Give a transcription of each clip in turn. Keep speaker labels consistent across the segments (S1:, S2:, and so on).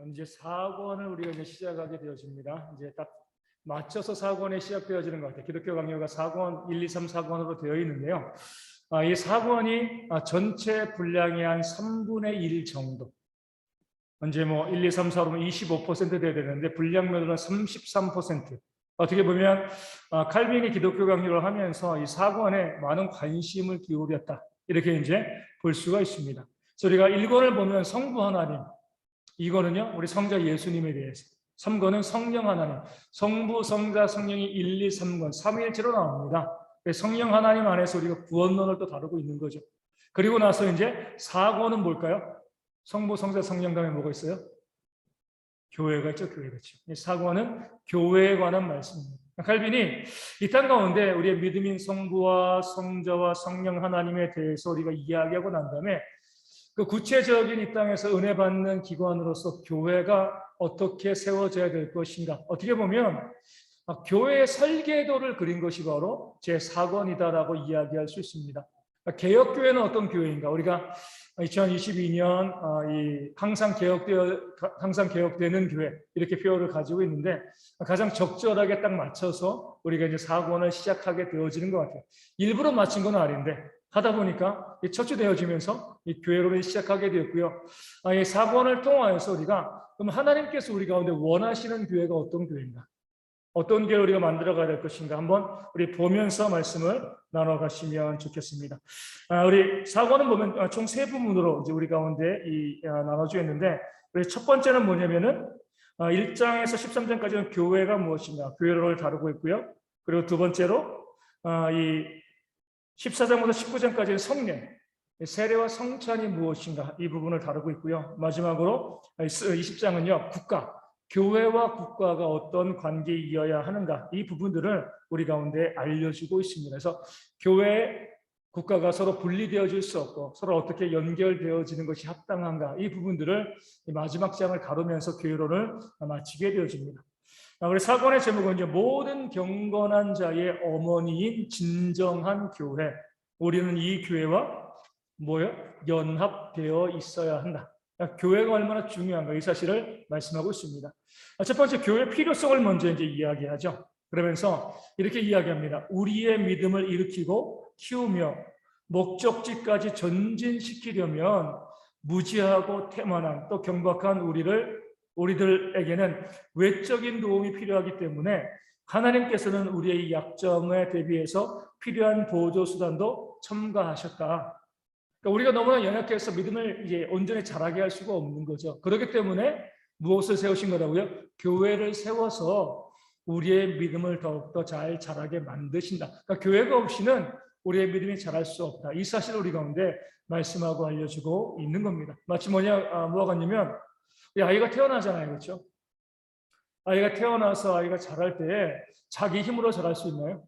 S1: 이제 4권을 우리가 이제 시작하게 되어집니다. 이제 딱 맞춰서 4권이 시작되어지는 것 같아요. 기독교 강요가 4권, 1, 2, 3, 4권으로 되어 있는데요. 이 4권이 전체 분량의 한 3분의 1 정도. 이제 뭐 1, 2, 3, 4로 25% 돼야 되는데 분량면으로는 33%. 어떻게 보면 칼빈이 기독교 강요를 하면서 이 4권에 많은 관심을 기울였다. 이렇게 이제 볼 수가 있습니다. 그래서 우리가 1권을 보면 성부 하나님, 2권은요 우리 성자 예수님에 대해서, 3권은 성령 하나님, 성부, 성자, 성령이 1, 2, 3권, 삼위일체로 나옵니다. 성령 하나님 안에서 우리가 구원론을 또 다루고 있는 거죠. 그리고 나서 이제 4권은 뭘까요? 성부, 성자, 성령 다음에 뭐가 있어요? 교회가 있죠. 교회가 있죠. 4권은 교회에 관한 말씀입니다. 칼빈이 이 땅 가운데 우리의 믿음인 성부와 성자와 성령 하나님에 대해서 우리가 이야기하고 난 다음에 그 구체적인 이 땅에서 은혜 받는 기관으로서 교회가 어떻게 세워져야 될 것인가. 어떻게 보면 교회의 설계도를 그린 것이 바로 제4권이다라고 이야기할 수 있습니다. 개혁교회는 어떤 교회인가? 우리가 2022년 항상 개혁되는 교회 이렇게 표현을 가지고 있는데 가장 적절하게 딱 맞춰서 우리가 이제 4권을 시작하게 되어지는 것 같아요. 일부러 맞춘 건 아닌데 하다 보니까 처추되어지면서 이 교회로 시작하게 되었고요. 이 4권을 통하여서 우리가 그럼 하나님께서 우리 가운데 원하시는 교회가 어떤 교회인가? 어떤 교회를 우리가 만들어가야 될 것인가? 한번 우리 보면서 말씀을 나눠가시면 좋겠습니다. 우리 4권은 보면 총 3부문으로 이제 우리 가운데 나눠져 있는데 우리 첫 번째는 뭐냐면은 1장에서 13장까지는 교회가 무엇인가? 교회를 다루고 있고요. 그리고 두 번째로 이 14장부터 19장까지는 성령, 세례와 성찬이 무엇인가? 이 부분을 다루고 있고요. 마지막으로 20장은요, 국가, 교회와 국가가 어떤 관계이어야 하는가? 이 부분들을 우리 가운데 알려주고 있습니다. 그래서 교회, 국가가 서로 분리되어질 수 없고 서로 어떻게 연결되어지는 것이 합당한가? 이 부분들을 마지막 장을 다루면서 교회론을 마치게 되어집니다. 우리 4권의 제목은 이제 모든 경건한 자의 어머니인 진정한 교회. 우리는 이 교회와 연합되어 있어야 한다. 교회가 얼마나 중요한가 이 사실을 말씀하고 있습니다. 첫 번째 교회 필요성을 먼저 이제 이야기하죠. 그러면서 이렇게 이야기합니다. 우리의 믿음을 일으키고 키우며 목적지까지 전진시키려면 무지하고 태만한 또 경박한 우리들에게는 외적인 도움이 필요하기 때문에 하나님께서는 우리의 약점에 대비해서 필요한 보조 수단도 첨가하셨다. 그러니까 우리가 너무나 연약해서 믿음을 이제 온전히 자라게 할 수가 없는 거죠. 그렇기 때문에 무엇을 세우신 거라고요? 교회를 세워서 우리의 믿음을 더욱더 잘 자라게 만드신다. 그러니까 교회가 없이는 우리의 믿음이 자랄 수 없다. 이 사실을 우리 가운데 말씀하고 알려주고 있는 겁니다. 마치 뭐와 같냐면 아이가 태어나잖아요. 그렇죠? 아이가 태어나서 아이가 자랄 때 자기 힘으로 자랄 수 있나요?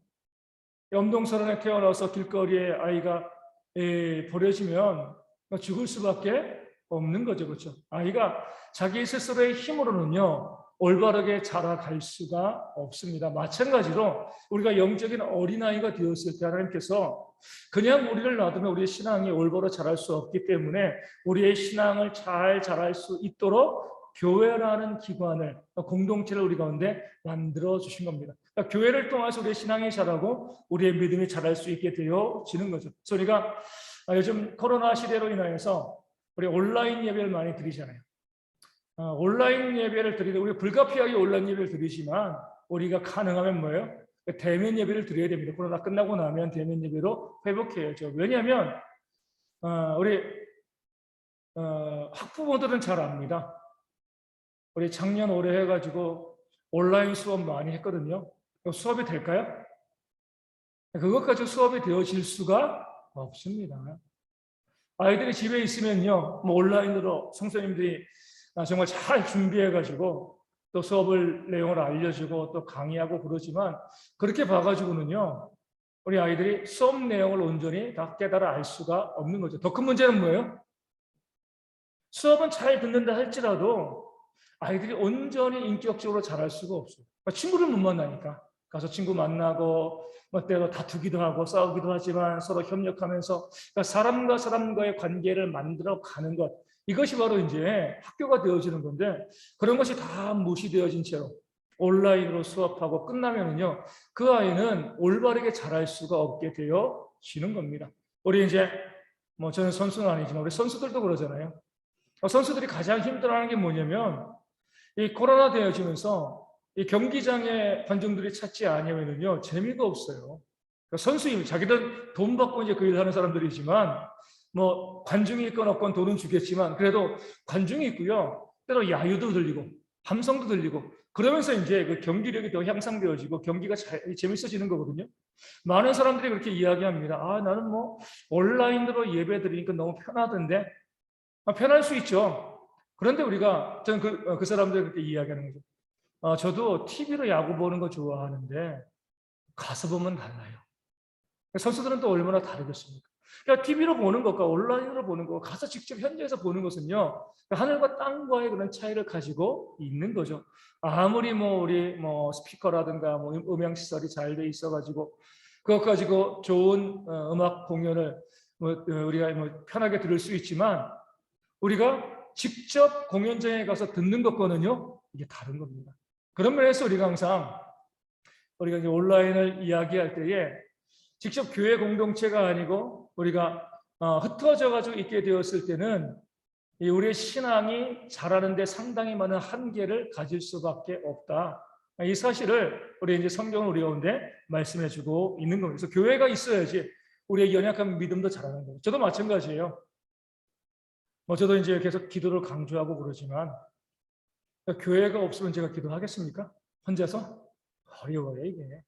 S1: 염동설원에 태어나서 길거리에 아이가 버려지면 죽을 수밖에 없는 거죠. 그렇죠? 아이가 자기 스스로의 힘으로는요 올바르게 자라갈 수가 없습니다. 마찬가지로 우리가 영적인 어린아이가 되었을 때 하나님께서 그냥 우리를 놔두면 우리의 신앙이 올바로 자랄 수 없기 때문에 우리의 신앙을 잘 자랄 수 있도록 교회라는 기관을, 공동체를 우리 가운데 만들어 주신 겁니다. 그러니까 교회를 통해서 우리의 신앙이 자라고 우리의 믿음이 자랄 수 있게 되어지는 거죠. 그래서 우리가 요즘 코로나 시대로 인하여서 우리 온라인 예배를 많이 드리잖아요. 온라인 예배를 드리는데 우리가 불가피하게 온라인 예배를 드리지만 우리가 가능하면 뭐예요? 대면 예배를 드려야 됩니다. 코로나 끝나고 나면 대면 예배로 회복해야죠. 왜냐하면 우리 학부모들은 잘 압니다. 우리 작년 올해 해가지고 온라인 수업 많이 했거든요. 수업이 될까요? 그것 가지고 수업이 되어질 수가 없습니다. 아이들이 집에 있으면요, 온라인으로 선생님들이 정말 잘 준비해가지고 또 수업을 내용을 알려주고 또 강의하고 그러지만 그렇게 봐가지고는요, 우리 아이들이 수업 내용을 온전히 다 깨달아 알 수가 없는 거죠. 더 큰 문제는 뭐예요? 수업은 잘 듣는다 할지라도 아이들이 온전히 인격적으로 자랄 수가 없어요. 친구를 못 만나니까. 가서 친구 만나고 때로 다투기도 하고 싸우기도 하지만 서로 협력하면서 그러니까 사람과 사람과의 관계를 만들어 가는 것, 이것이 바로 이제 학교가 되어지는 건데 그런 것이 다 무시되어진 채로 온라인으로 수업하고 끝나면은요 그 아이는 올바르게 자랄 수가 없게 되어지는 겁니다. 우리 이제 뭐 저는 선수는 아니지만 우리 선수들도 그러잖아요. 선수들이 가장 힘들어하는 게 뭐냐면 이 코로나 되어지면서 이 경기장에 관중들이 찾지 않으면요 재미가 없어요. 그러니까 선수임 자기들 돈 받고 이제 그 일 하는 사람들이지만 뭐 관중이 있건 없건 돈은 주겠지만 그래도 관중이 있고요. 때로 야유도 들리고 함성도 들리고 그러면서 이제 그 경기력이 더 향상되어지고 경기가 재밌어지는 거거든요. 많은 사람들이 그렇게 이야기합니다. 아 나는 뭐 온라인으로 예배 드리니까 너무 편하던데. 편할 수 있죠. 그런데 우리가 저는 그 사람들 그렇게 이야기하는 거죠. 저도 TV로 야구 보는 거 좋아하는데 가서 보면 달라요. 선수들은 또 얼마나 다르겠습니까? 그러니까 TV로 보는 것과 온라인으로 보는 것, 가서 직접 현지에서 보는 것은요, 하늘과 땅과의 그런 차이를 가지고 있는 거죠. 아무리 뭐 우리 뭐 스피커라든가 뭐 음향 시설이 잘 돼 있어가지고 그것 가지고 좋은 음악 공연을 우리가 뭐 편하게 들을 수 있지만 우리가 직접 공연장에 가서 듣는 것과는요, 이게 다른 겁니다. 그런 면에서 우리가 항상 우리가 이제 온라인을 이야기할 때에 직접 교회 공동체가 아니고 우리가 흩어져 가지고 있게 되었을 때는 우리의 신앙이 자라는데 상당히 많은 한계를 가질 수밖에 없다. 이 사실을 우리 이제 성경은 우리 가운데 말씀해주고 있는 겁니다. 그래서 교회가 있어야지 우리의 연약한 믿음도 자라는 거예요. 저도 마찬가지예요. 저도 이제 계속 기도를 강조하고 그러지만 교회가 없으면 제가 기도하겠습니까? 혼자서 어려워요 이게.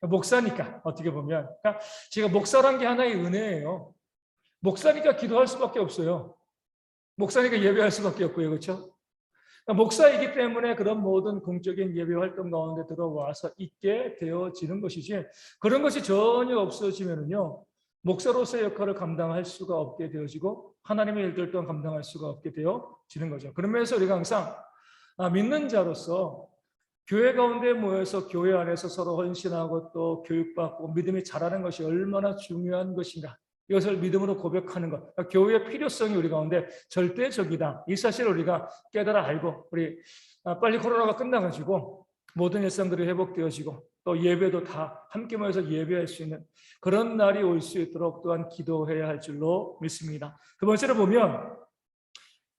S1: 목사니까 어떻게 보면 그러니까 제가 목사란 게 하나의 은혜예요. 목사니까 기도할 수밖에 없어요. 목사니까 예배할 수밖에 없고요, 그렇죠? 목사이기 때문에 그런 모든 공적인 예배 활동 가운데 들어와서 있게 되어지는 것이지 그런 것이 전혀 없어지면은요 목사로서의 역할을 감당할 수가 없게 되어지고 하나님의 일들 또한 감당할 수가 없게 되어지는 거죠. 그런 면에서 우리가 항상 믿는 자로서 교회 가운데 모여서 교회 안에서 서로 헌신하고 또 교육받고 믿음이 자라는 것이 얼마나 중요한 것인가 이것을 믿음으로 고백하는 것, 그러니까 교회의 필요성이 우리 가운데 절대적이다. 이 사실을 우리가 깨달아 알고 우리 빨리 코로나가 끝나가지고 모든 일상들이 회복되어지고 또 예배도 다 함께 모여서 예배할 수 있는 그런 날이 올 수 있도록 또한 기도해야 할 줄로 믿습니다. 두 번째로 보면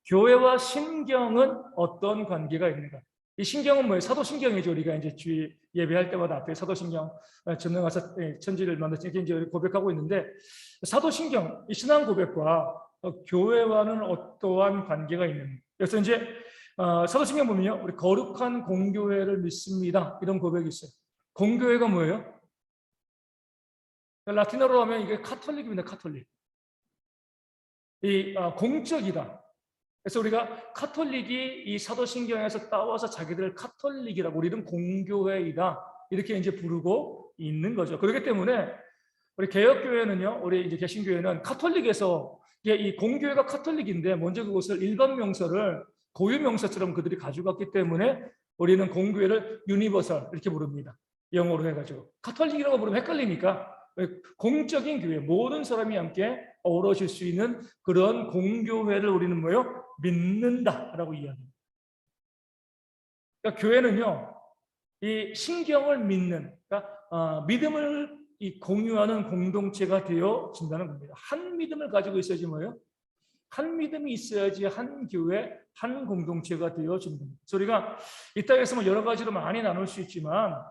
S1: 교회와 신경은 어떤 관계가 있는가? 이 신경은 뭐예요? 사도신경이죠. 우리가 이제 주일 예배할 때마다 앞에 사도신경 전능하사 천지를 만드신 이제 고백하고 있는데 사도신경 이 신앙 고백과 교회와는 어떠한 관계가 있는가? 그래서 이제 사도신경 보면요, 우리 거룩한 공교회를 믿습니다. 이런 고백이 있어요. 공교회가 뭐예요? 라틴어로 하면 이게 카톨릭입니다. 카톨릭. 이 공적이다. 그래서 우리가 카톨릭이 이 사도신경에서 따와서 자기들을 카톨릭이라고 우리는 공교회이다 이렇게 이제 부르고 있는 거죠. 그렇기 때문에 우리 개혁교회는요, 우리 이제 개신교회는 카톨릭에서 이 공교회가 카톨릭인데 먼저 그것을 일반 명서를 고유 명서처럼 그들이 가져갔기 때문에 우리는 공교회를 유니버설 이렇게 부릅니다. 영어로 해가지고 카톨릭이라고 부르면 헷갈리니까 공적인 교회 모든 사람이 함께 어우러질 수 있는 그런 공교회를 우리는 뭐요? 믿는다라고 이야기합니다. 그러니까 교회는요, 이 신경을 믿는, 그러니까 믿음을 공유하는 공동체가 되어진다는 겁니다. 한 믿음을 가지고 있어야지 뭐예요? 한 믿음이 있어야지 한 교회, 한 공동체가 되어진다. 그래서 우리가 이 땅에서 뭐 여러 가지로 많이 나눌 수 있지만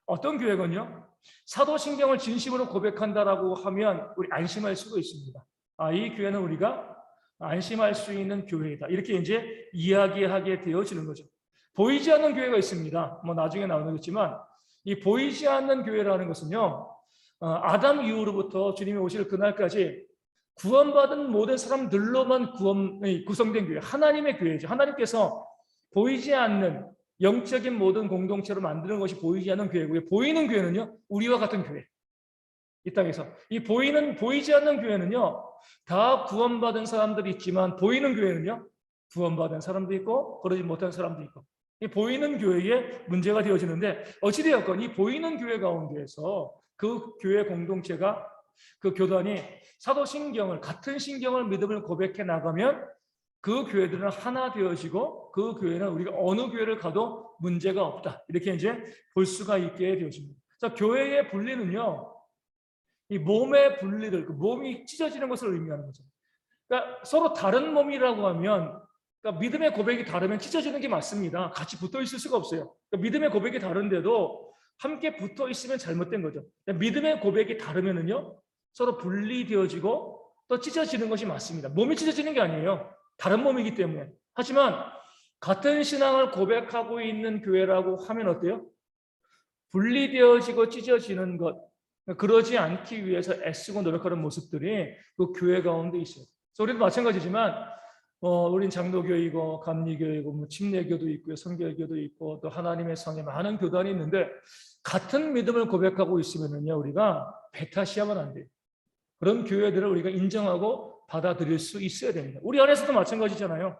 S1: 어떤 교회건요? 사도신경을 진심으로 고백한다라고 하면 우리 안심할 수가 있습니다. 이 교회는 우리가 안심할 수 있는 교회이다. 이렇게 이제 이야기하게 되어지는 거죠. 보이지 않는 교회가 있습니다. 뭐 나중에 나오겠지만 이 보이지 않는 교회라는 것은요, 아담 이후로부터 주님이 오실 그날까지 구원받은 모든 사람들로만 구성된 교회, 하나님의 교회죠. 하나님께서 보이지 않는 영적인 모든 공동체로 만드는 것이 보이지 않는 교회고요. 보이는 교회는요, 우리와 같은 교회. 이 땅에서 이 보이지 않는 교회는요, 다 구원받은 사람들이 있지만 보이는 교회는요, 구원받은 사람도 있고 그러지 못한 사람도 있고 이 보이는 교회에 문제가 되어지는데 어찌되었건 이 보이는 교회 가운데에서 그 교회 공동체가 그 교단이 사도신경을 같은 신경을 믿음을 고백해 나가면 그 교회들은 하나 되어지고 그 교회는 우리가 어느 교회를 가도 문제가 없다. 이렇게 이제 볼 수가 있게 되어집니다. 자, 교회의 분리는요, 이 몸의 분리를, 그 몸이 찢어지는 것을 의미하는 거죠. 그러니까 서로 다른 몸이라고 하면, 그러니까 믿음의 고백이 다르면 찢어지는 게 맞습니다. 같이 붙어 있을 수가 없어요. 그러니까 믿음의 고백이 다른데도 함께 붙어 있으면 잘못된 거죠. 그러니까 믿음의 고백이 다르면은요, 서로 분리되어지고 또 찢어지는 것이 맞습니다. 몸이 찢어지는 게 아니에요. 다른 몸이기 때문에. 하지만 같은 신앙을 고백하고 있는 교회라고 하면 어때요? 분리되어지고 찢어지는 것, 그러지 않기 위해서 애쓰고 노력하는 모습들이 그 교회 가운데 있어요. 그래서 우리도 마찬가지지만 우린 장로교이고 감리교이고 뭐 침례교도 있고요, 성결교도 있고 또 하나님의 성에 많은 교단이 있는데 같은 믿음을 고백하고 있으면은요, 우리가 배타시하면 안 돼요. 그런 교회들을 우리가 인정하고 받아들일 수 있어야 됩니다. 우리 안에서도 마찬가지잖아요.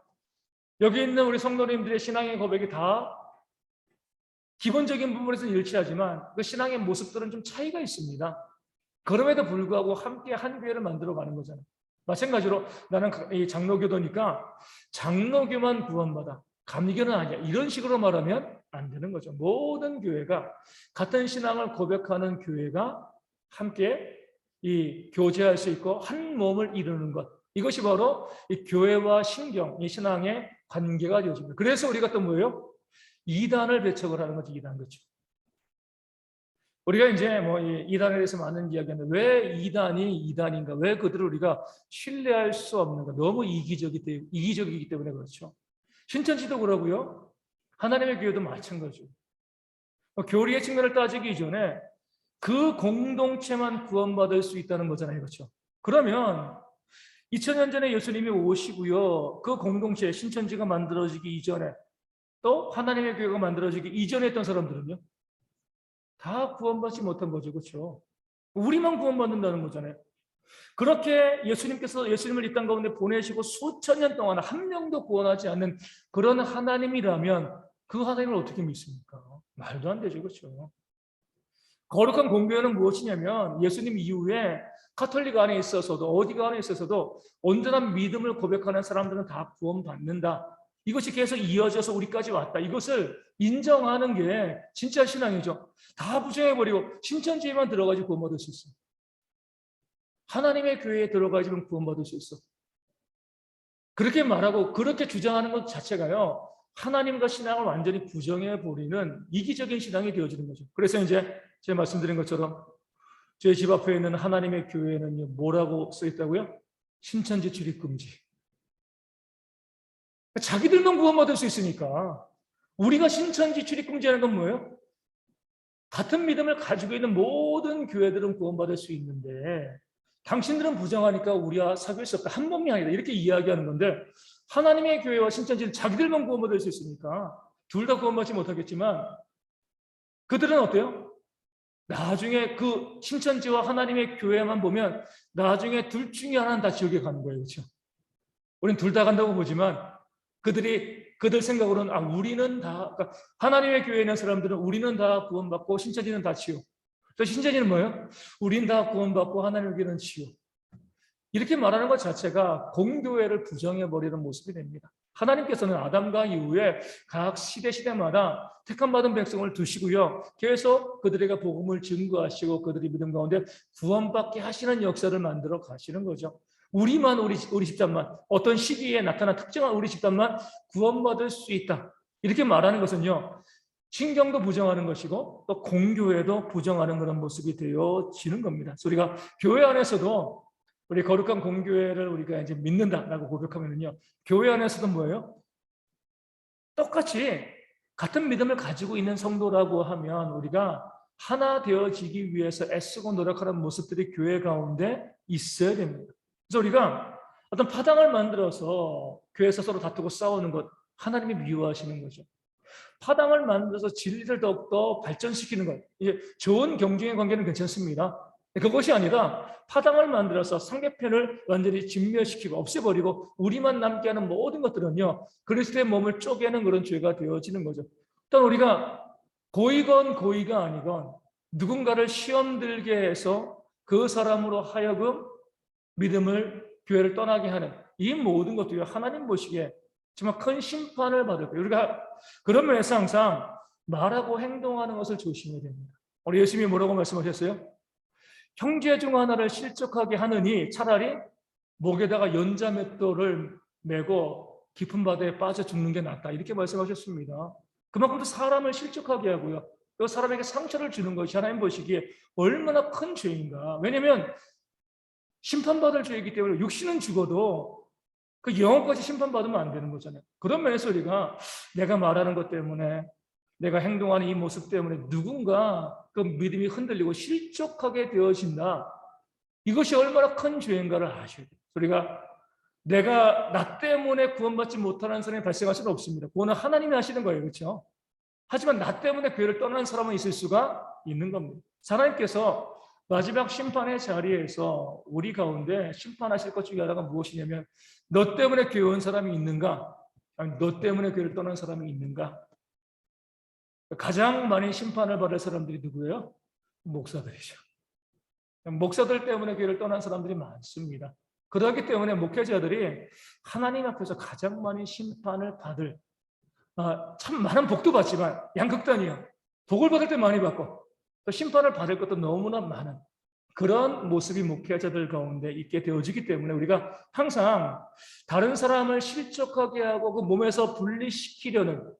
S1: 여기 있는 우리 성도님들의 신앙의 고백이 다 기본적인 부분에서는 일치하지만 그 신앙의 모습들은 좀 차이가 있습니다. 그럼에도 불구하고 함께 한 교회를 만들어 가는 거잖아요. 마찬가지로 나는 이 장로교도니까 장로교만 구원받아, 감리교는 아니야, 이런 식으로 말하면 안 되는 거죠. 모든 교회가 같은 신앙을 고백하는 교회가 함께 이 교제할 수 있고 한 몸을 이루는 것, 이것이 바로 이 교회와 신경, 이 신앙의 관계가 되어집니다. 그래서 우리가 또 뭐예요? 이단을 배척을 하는 거죠. 이단, 그렇죠. 우리가 이제 뭐 이단에 대해서 많은 이야기하는데 왜 이단이 이단인가? 왜 그들을 우리가 신뢰할 수 없는가? 너무 이기적이기 때문에 그렇죠. 신천지도 그러고요. 하나님의 교회도 마찬가지죠. 교리의 측면을 따지기 이전에 그 공동체만 구원받을 수 있다는 거잖아요. 그렇죠. 그러면 2000년 전에 예수님이 오시고요. 그 공동체 신천지가 만들어지기 이전에 또 하나님의 교회가 만들어지기 이전에 했던 사람들은요, 다 구원받지 못한 거죠. 그렇죠? 우리만 구원받는다는 거잖아요. 그렇게 예수님을 이 땅 가운데 보내시고 수천 년 동안 한 명도 구원하지 않는 그런 하나님이라면 그 하나님을 어떻게 믿습니까? 말도 안 되죠. 그렇죠? 거룩한 공교회는 무엇이냐면 예수님 이후에 가톨릭 안에 있어서도 어디가 안에 있어서도 온전한 믿음을 고백하는 사람들은 다 구원받는다. 이것이 계속 이어져서 우리까지 왔다. 이것을 인정하는 게 진짜 신앙이죠. 다 부정해버리고 신천지에만 들어가지 구원받을 수 있어. 하나님의 교회에 들어가지면 구원받을 수 있어. 그렇게 말하고 그렇게 주장하는 것 자체가요, 하나님과 신앙을 완전히 부정해버리는 이기적인 신앙이 되어지는 거죠. 그래서 이제 제가 말씀드린 것처럼 저희 집 앞에 있는 하나님의 교회는 뭐라고 써 있다고요? 신천지 출입 금지. 자기들만 구원받을 수 있으니까. 우리가 신천지 출입 금지하는 건 뭐예요? 같은 믿음을 가지고 있는 모든 교회들은 구원받을 수 있는데 당신들은 부정하니까 우리와 사귈 수 없다. 한 몸이 아니다. 이렇게 이야기하는 건데 하나님의 교회와 신천지는 자기들만 구원받을 수 있으니까 둘 다 구원받지 못하겠지만 그들은 어때요? 나중에 그 신천지와 하나님의 교회만 보면 나중에 둘 중에 하나는 다 지옥에 가는 거예요. 그렇죠? 우리는 둘 다 간다고 보지만 그들 생각으로는 우리는 다, 그러니까 하나님의 교회에 있는 사람들은 우리는 다 구원받고 신천지는 다 지옥. 또 신천지는 뭐예요? 우린 다 구원받고 하나님의 교회는 지옥. 이렇게 말하는 것 자체가 공교회를 부정해버리는 모습이 됩니다. 하나님께서는 아담과 이후에 각 시대마다 택함받은 백성을 두시고요, 계속 그들에게 복음을 증거하시고 그들이 믿음 가운데 구원받게 하시는 역사를 만들어 가시는 거죠. 우리 집단만, 어떤 시기에 나타난 특정한 우리 집단만 구원받을 수 있다. 이렇게 말하는 것은요, 신경도 부정하는 것이고 또 공교회도 부정하는 그런 모습이 되어지는 겁니다. 그래서 우리가 교회 안에서도 우리 거룩한 공교회를 우리가 이제 믿는다라고 고백하면요, 교회 안에서도 뭐예요? 똑같이 같은 믿음을 가지고 있는 성도라고 하면 우리가 하나 되어지기 위해서 애쓰고 노력하는 모습들이 교회 가운데 있어야 됩니다. 그래서 우리가 어떤 파당을 만들어서 교회에서 서로 다투고 싸우는 것, 하나님이 미워하시는 거죠. 파당을 만들어서 진리를 더욱더 발전시키는 것, 이제 좋은 경쟁의 관계는 괜찮습니다. 그것이 아니라 파당을 만들어서 상대편을 완전히 진멸시키고 없애버리고 우리만 남게 하는 모든 것들은요, 그리스도의 몸을 쪼개는 그런 죄가 되어지는 거죠. 일단 우리가 고이건 고이가 아니건 누군가를 시험 들게 해서 그 사람으로 하여금 믿음을, 교회를 떠나게 하는 이 모든 것들이 하나님 보시기에 정말 큰 심판을 받을 거예요. 우리가 그런 면에서 항상 말하고 행동하는 것을 조심해야 됩니다. 우리 예수님이 뭐라고 말씀하셨어요? 형제 중 하나를 실족하게 하느니 차라리 목에다가 연자맷돌을 메고 깊은 바다에 빠져 죽는 게 낫다. 이렇게 말씀하셨습니다. 그만큼 사람을 실족하게 하고요. 또 사람에게 상처를 주는 것이 하나님 보시기에 얼마나 큰 죄인가. 왜냐하면 심판받을 죄이기 때문에 육신은 죽어도 그 영혼까지 심판받으면 안 되는 거잖아요. 그런 면에서 우리가 내가 말하는 것 때문에 내가 행동하는 이 모습 때문에 누군가 그 믿음이 흔들리고 실족하게 되어진다. 이것이 얼마나 큰 죄인가를 아셔야 돼요. 우리가 내가 나 때문에 구원받지 못하는 사람이 발생할 수는 없습니다. 그거는 하나님이 하시는 거예요. 그렇죠? 하지만 나 때문에 교회를 떠나는 사람은 있을 수가 있는 겁니다. 하나님께서 마지막 심판의 자리에서 우리 가운데 심판하실 것 중에 하나가 무엇이냐면 너 때문에 교회 온 사람이 있는가? 아니 너 때문에 교회를 떠난 사람이 있는가? 가장 많이 심판을 받을 사람들이 누구예요? 목사들이죠. 목사들 때문에 교회를 떠난 사람들이 많습니다. 그렇기 때문에 목회자들이 하나님 앞에서 가장 많이 심판을 받을 참 많은 복도 받지만 양극단이요. 복을 받을 때 많이 받고 또 심판을 받을 것도 너무나 많은 그런 모습이 목회자들 가운데 있게 되어지기 때문에 우리가 항상 다른 사람을 실족하게 하고 그 몸에서 분리시키려는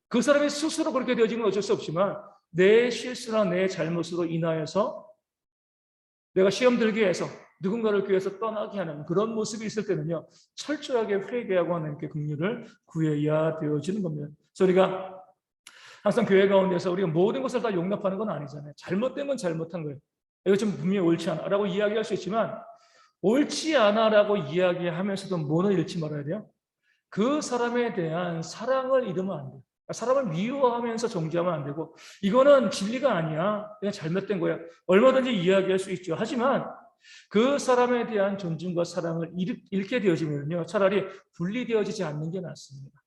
S1: 그 사람이 스스로 그렇게 되어지는 건 어쩔 수 없지만 내 실수나 내 잘못으로 인하여서 내가 시험 들게 해서 누군가를 교회에서 떠나게 하는 그런 모습이 있을 때는요. 철저하게 회개하고 하나님께 긍휼을 구해야 되어지는 겁니다. 그래서 우리가 항상 교회 가운데서 우리가 모든 것을 다 용납하는 건 아니잖아요. 잘못된 건 잘못한 거예요. 이거 좀 분명히 옳지 않아라고 이야기할 수 있지만 옳지 않아라고 이야기하면서도 뭐는 잃지 말아야 돼요? 그 사람에 대한 사랑을 잃으면 안 돼요. 사람을 미워하면서 정죄하면 안 되고 이거는 진리가 아니야. 그냥 잘못된 거야. 얼마든지 이야기할 수 있죠. 하지만 그 사람에 대한 존중과 사랑을 잃게 되어지면요. 차라리 분리되어지지 않는 게 낫습니다.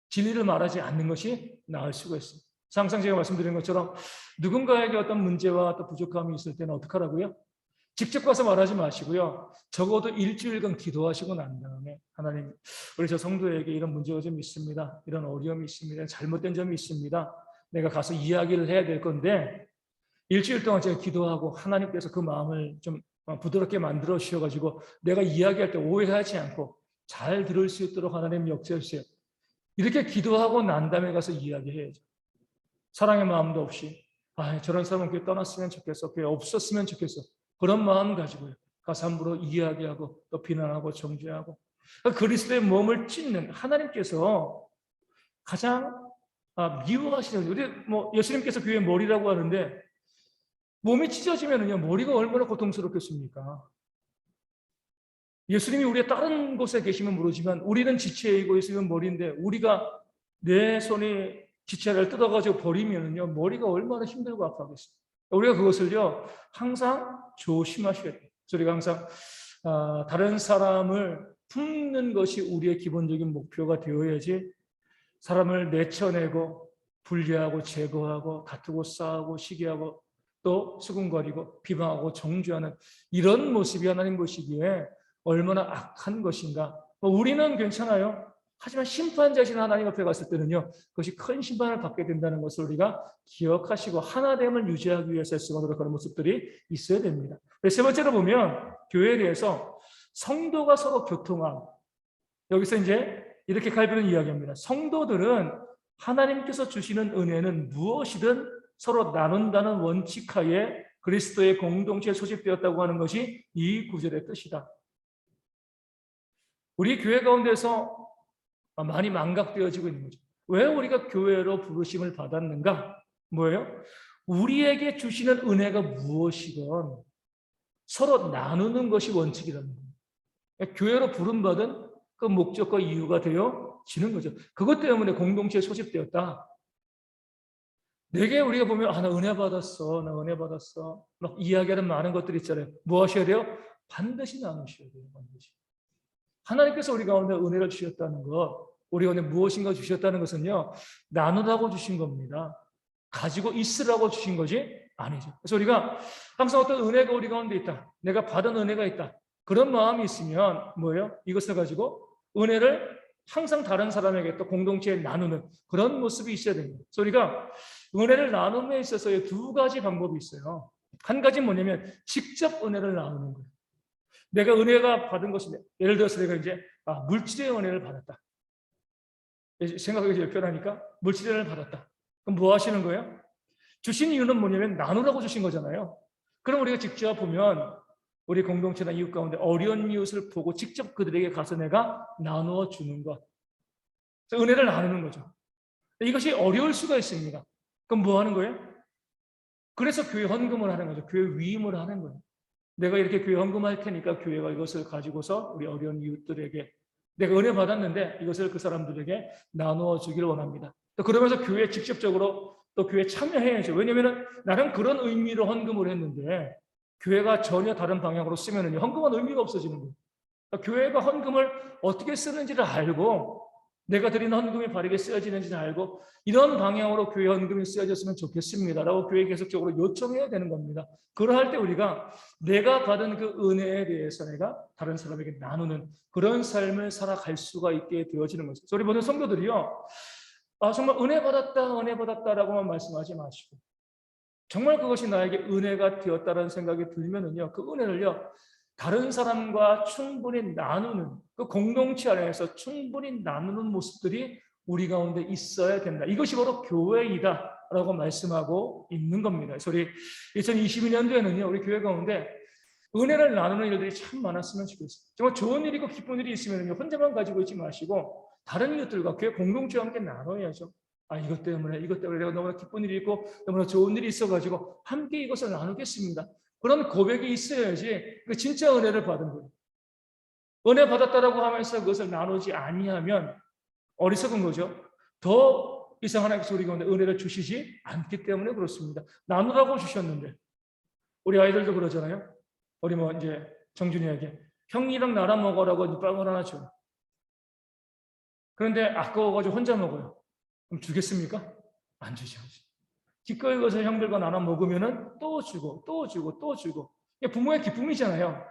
S1: 진리를 말하지 않는 것이 나을 수가 있습니다. 항상 제가 말씀드린 것처럼 누군가에게 어떤 문제와 또 부족함이 있을 때는 어떻게 하라고요? 직접 가서 말하지 마시고요. 적어도 일주일간 기도하시고 난 다음에 하나님, 우리 저 성도에게 이런 문제가 좀 있습니다. 이런 어려움이 있습니다. 잘못된 점이 있습니다. 내가 가서 이야기를 해야 될 건데 일주일 동안 제가 기도하고 하나님께서 그 마음을 좀 부드럽게 만들어 주셔가지고 내가 이야기할 때 오해하지 않고 잘 들을 수 있도록 하나님 역사해 주세요. 이렇게 기도하고 난 다음에 가서 이야기해야죠. 사랑의 마음도 없이 저런 사람은 교회 떠났으면 좋겠어. 교회 없었으면 좋겠어. 그런 마음 가지고요. 가서 함부로 이야기하고 또 비난하고 정죄하고 그리스도의 몸을 찢는 하나님께서 가장 미워하시는 우리 예수님께서 교회의 머리라고 하는데 몸이 찢어지면은요 머리가 얼마나 고통스럽겠습니까? 예수님이 우리의 다른 곳에 계시면 모르지만 우리는 지체이고 예수님은 머리인데 우리가 내 손이 지체를 뜯어가지고 버리면은요 머리가 얼마나 힘들고 아파하겠습니까? 우리가 그것을요 항상 조심하셔야 돼요. 우리가 항상 다른 사람을 품는 것이 우리의 기본적인 목표가 되어야지 사람을 내쳐내고 분리하고 제거하고 다투고 싸우고 시기하고 또 수군거리고 비방하고 정죄하는 이런 모습이 하나님 보시기에 얼마나 악한 것인가. 우리는 괜찮아요. 하지만 심판자신 하나님 앞에 갔을 때는요 그것이 큰 심판을 받게 된다는 것을 우리가 기억하시고 하나됨을 유지하기 위해서 애쓰고 노력하는 모습들이 있어야 됩니다. 세 번째로 보면 교회에 대해서 성도가 서로 교통함. 여기서 이제 이렇게 갈비는 이야기합니다. 성도들은 하나님께서 주시는 은혜는 무엇이든 서로 나눈다는 원칙하에 그리스도의 공동체에 소집되었다고 하는 것이 이 구절의 뜻이다. 우리 교회 가운데서 많이 망각되어지고 있는 거죠. 왜 우리가 교회로 부르심을 받았는가? 뭐예요? 우리에게 주시는 은혜가 무엇이건 서로 나누는 것이 원칙이라는 거예요. 교회로 부름받은 그 목적과 이유가 되어지는 거죠. 그것 때문에 공동체에 소집되었다. 내게 우리가 보면 나 은혜 받았어. 나 은혜 받았어. 막 이야기하는 많은 것들이 있잖아요. 뭐 하셔야 돼요? 반드시 나누셔야 돼요. 반드시. 하나님께서 우리 가운데 은혜를 주셨다는 것, 우리 가운데 무엇인가 주셨다는 것은요 나누라고 주신 겁니다. 가지고 있으라고 주신 것이 아니죠. 그래서 우리가 항상 어떤 은혜가 우리 가운데 있다. 내가 받은 은혜가 있다. 그런 마음이 있으면 뭐예요? 이것을 가지고 은혜를 항상 다른 사람에게 또 공동체에 나누는 그런 모습이 있어야 됩니다. 그래서 우리가 은혜를 나눔에 있어서 두 가지 방법이 있어요. 한 가지는 뭐냐면 직접 은혜를 나누는 거예요. 내가 은혜가 받은 것이 예를 들어서 내가 이제 물질의 은혜를 받았다. 생각하기 제일 편하니까 물질의 은혜를 받았다. 그럼 뭐 하시는 거예요? 주신 이유는 뭐냐면 나누라고 주신 거잖아요. 그럼 우리가 직접 보면 우리 공동체나 이웃 가운데 어려운 이웃을 보고 직접 그들에게 가서 내가 나누어 주는 것. 은혜를 나누는 거죠. 이것이 어려울 수가 있습니다. 그럼 뭐 하는 거예요? 그래서 교회 헌금을 하는 거죠. 교회 위임을 하는 거예요. 내가 이렇게 교회 헌금할 테니까 교회가 이것을 가지고서 우리 어려운 이웃들에게 내가 은혜 받았는데 이것을 그 사람들에게 나누어 주기를 원합니다. 또 그러면서 교회에 직접적으로 또 교회에 참여해야죠. 왜냐하면 나는 그런 의미로 헌금을 했는데 교회가 전혀 다른 방향으로 쓰면 헌금은 의미가 없어지는 거예요. 그러니까 교회가 헌금을 어떻게 쓰는지를 알고 내가 드린 헌금이 바르게 쓰여지는지를 알고 이런 방향으로 교회 헌금이 쓰여졌으면 좋겠습니다라고 교회에 계속적으로 요청해야 되는 겁니다. 그러할 때 우리가 내가 받은 그 은혜에 대해서 내가 다른 사람에게 나누는 그런 삶을 살아갈 수가 있게 되어지는 거죠. 우리 모든 성도들이요. 정말 은혜 받았다라고만 말씀하지 마시고 정말 그것이 나에게 은혜가 되었다는 생각이 들면은요, 그 은혜를요, 다른 사람과 충분히 나누는, 그 공동체 안에서 충분히 나누는 모습들이 우리 가운데 있어야 된다. 이것이 바로 교회이다라고 말씀하고 있는 겁니다. 그래서 우리 2022년도에는요, 우리 교회 가운데 은혜를 나누는 일들이 참 많았으면 좋겠어요. 정말 좋은 일이고 기쁜 일이 있으면요, 혼자만 가지고 있지 마시고 다른 이웃들과 교회 공동체와 함께 나눠야죠. 이것 때문에 내가 너무나 기쁜 일이 있고 너무나 좋은 일이 있어가지고 함께 이것을 나누겠습니다. 그런 고백이 있어야지 그 진짜 은혜를 받은 거예요. 은혜 받았다라고 하면서 그것을 나누지 아니하면 어리석은 거죠. 더 이상 하나님께서 우리 가운데 은혜를 주시지 않기 때문에 그렇습니다. 나누라고 주셨는데 우리 아이들도 그러잖아요. 우리 이제 정준이에게 형이랑 나랑 먹으라고 빵을 하나 줘. 그런데 아까워가지고 혼자 먹어요. 그럼 주겠습니까? 안 주죠. 기꺼이 가서 형들과 나눠 먹으면은 또 주고 또 주고 또 주고. 이게 부모의 기쁨이잖아요.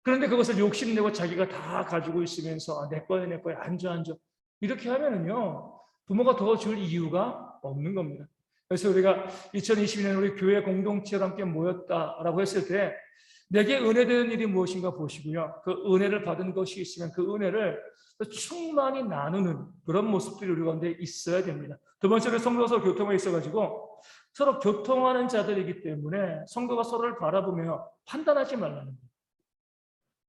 S1: 그런데 그것을 욕심내고 자기가 다 가지고 있으면서 내 거야 안 줘. 이렇게 하면은요 부모가 더 줄 이유가 없는 겁니다. 그래서 우리가 2022년 우리 교회 공동체와 함께 모였다라고 했을 때 내게 은혜되는 일이 무엇인가 보시고요. 그 은혜를 받은 것이 있으면 그 은혜를 충만히 나누는 그런 모습들이 우리 가운데 있어야 됩니다. 두 번째로 성도서 교통에 있어가지고 서로 교통하는 자들이기 때문에 성도가 서로를 바라보며 판단하지 말라는 거예요.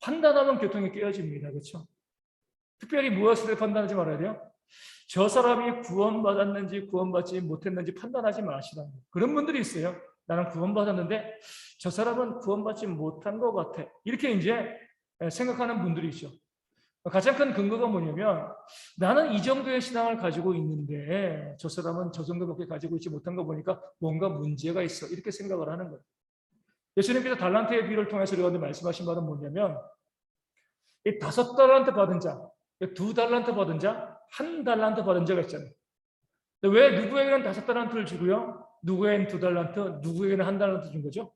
S1: 판단하면 교통이 깨어집니다. 그렇죠? 특별히 무엇을 판단하지 말아야 돼요? 저 사람이 구원받았는지 구원받지 못했는지 판단하지 마시라는 거예요. 그런 분들이 있어요. 나는 구원받았는데 저 사람은 구원받지 못한 것 같아. 이렇게 이제 생각하는 분들이 있죠. 가장 큰 근거가 뭐냐면 나는 이 정도의 신앙을 가지고 있는데 저 사람은 저 정도밖에 가지고 있지 못한 거 보니까 뭔가 문제가 있어. 이렇게 생각을 하는 거예요. 예수님께서 달란트의 비유를 통해서 우리가 말씀하신 바는 뭐냐면 이 5달란트 받은 자, 2달란트 받은 자, 1달란트 받은 자가 있잖아요. 왜 누구에게는 5달란트를 주고요? 누구에게는 2달란트, 누구에게는 1달란트 준 거죠?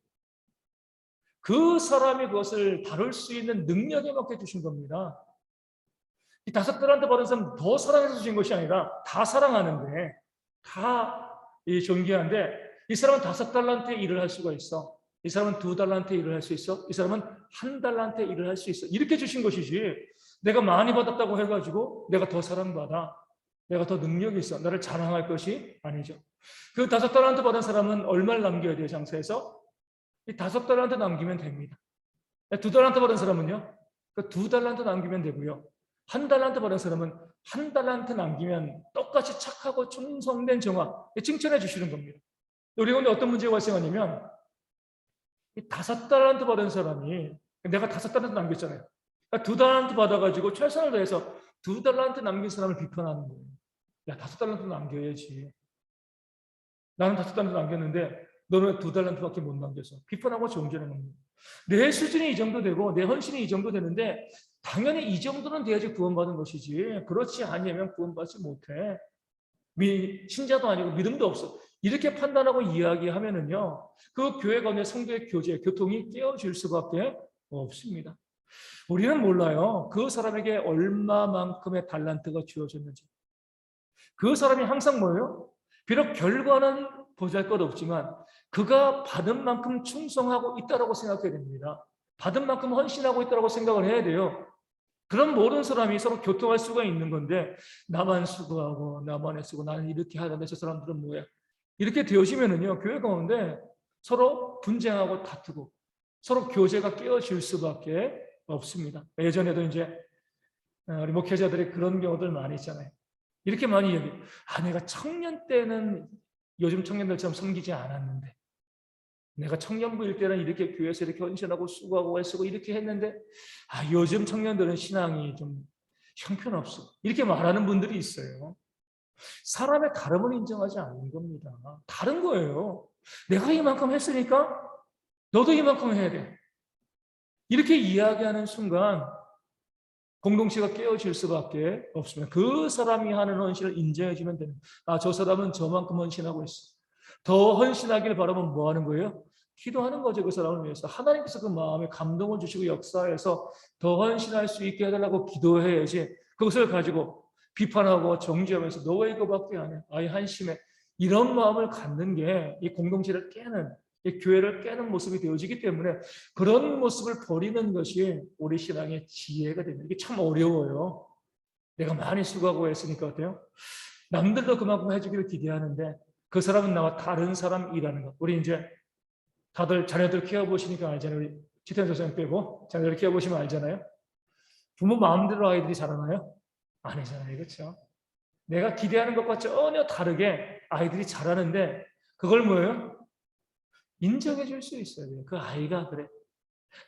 S1: 그 사람이 그것을 다룰 수 있는 능력에 맞게 주신 겁니다. 이 5달란트 받은 사람 더 사랑해서 주신 것이 아니라 다 사랑하는데 다 존귀한데 이 사람은 5달란트의 일을 할 수가 있어. 이 사람은 2달란트의 일을 할 수 있어. 이 사람은 1달란트의 일을 할 수 있어. 이렇게 주신 것이지 내가 많이 받았다고 해가지고 내가 더 사랑받아. 내가 더 능력이 있어. 나를 자랑할 것이 아니죠. 그 5달란트 받은 사람은 얼마를 남겨야 돼요, 장사에서? 이 5달란트 남기면 됩니다. 2달란트 받은 사람은요? 그 2달란트 남기면 되고요. 1달란트 받은 사람은 1달란트 남기면 똑같이 착하고 충성된 정화 칭찬해 주시는 겁니다. 우리 가운데 어떤 문제가 발생하냐면 이 5달란트 받은 사람이 내가 5달란트 남겼잖아요. 그러니까 2달란트 받아가지고 최선을 다해서 2달란트 남긴 사람을 비판하는 거예요. 야, 5달란트 남겨야지. 나는 5달란트 남겼는데 너는 2달란트밖에 못 남겨서 비판하고 정죄하는 겁니다. 내 수준이 이 정도 되고 내 헌신이 이 정도 되는데 당연히 이 정도는 돼야지 구원받은 것이지 그렇지 않으면 구원받지 못해. 신자도 아니고 믿음도 없어. 이렇게 판단하고 이야기하면은요 그 교회 가운데 성도의 교제, 교통이 깨어질 수밖에 없습니다. 우리는 몰라요. 그 사람에게 얼마만큼의 달란트가 주어졌는지. 그 사람이 항상 뭐예요? 비록 결과는 보잘것없지만 그가 받은 만큼 충성하고 있다라고 생각해야 됩니다. 받은 만큼 헌신하고 있다라고 생각을 해야 돼요. 그런 모든 사람이 서로 교통할 수가 있는 건데 나만 수고하고 나만 애쓰고 나는 이렇게 하는데 저 사람들은 뭐야? 이렇게 되어지면은요 교회 가운데 서로 분쟁하고 다투고 서로 교제가 깨어질 수밖에 없습니다. 예전에도 이제 우리 목회자들이 그런 경우들 많이 있잖아요. 이렇게 많이 얘기. 내가 청년 때는 요즘 청년들처럼 섬기지 않았는데 내가 청년부일 때는 이렇게 교회에서 이렇게 헌신하고 수고하고 애쓰고 이렇게 했는데 요즘 청년들은 신앙이 좀 형편없어. 이렇게 말하는 분들이 있어요. 사람의 다름을 인정하지 않는 겁니다. 다른 거예요. 내가 이만큼 했으니까 너도 이만큼 해야 돼. 이렇게 이야기하는 순간 공동체가 깨어질 수밖에 없습니다. 그 사람이 하는 헌신을 인정해주면 되는. 저 사람은 저만큼 헌신하고 있어. 더 헌신하기를 바라면 뭐 하는 거예요? 기도하는 거죠. 그 사람을 위해서. 하나님께서 그 마음에 감동을 주시고 역사해서 더 헌신할 수 있게 해달라고 기도해야지. 그것을 가지고 비판하고 정죄하면서 너 왜 이거밖에 안 해? 아예 한심해. 이런 마음을 갖는 게 이 공동체를 깨는, 이 교회를 깨는 모습이 되어지기 때문에 그런 모습을 버리는 것이 우리 신앙의 지혜가 됩니다. 이게 참 어려워요. 내가 많이 수고하고 했으니까 어때요? 남들도 그만큼 해주기를 기대하는데 그 사람은 나와 다른 사람이라는 것. 우리 이제 다들 자녀들 키워보시니까 알잖아요. 우리 지태현 선생님 빼고 자녀들 키워보시면 알잖아요. 부모 마음대로 아이들이 자라나요? 아니잖아요. 그렇죠? 내가 기대하는 것과 전혀 다르게 아이들이 자라는데 그걸 뭐예요? 인정해 줄 수 있어야 돼요. 그 아이가 그래.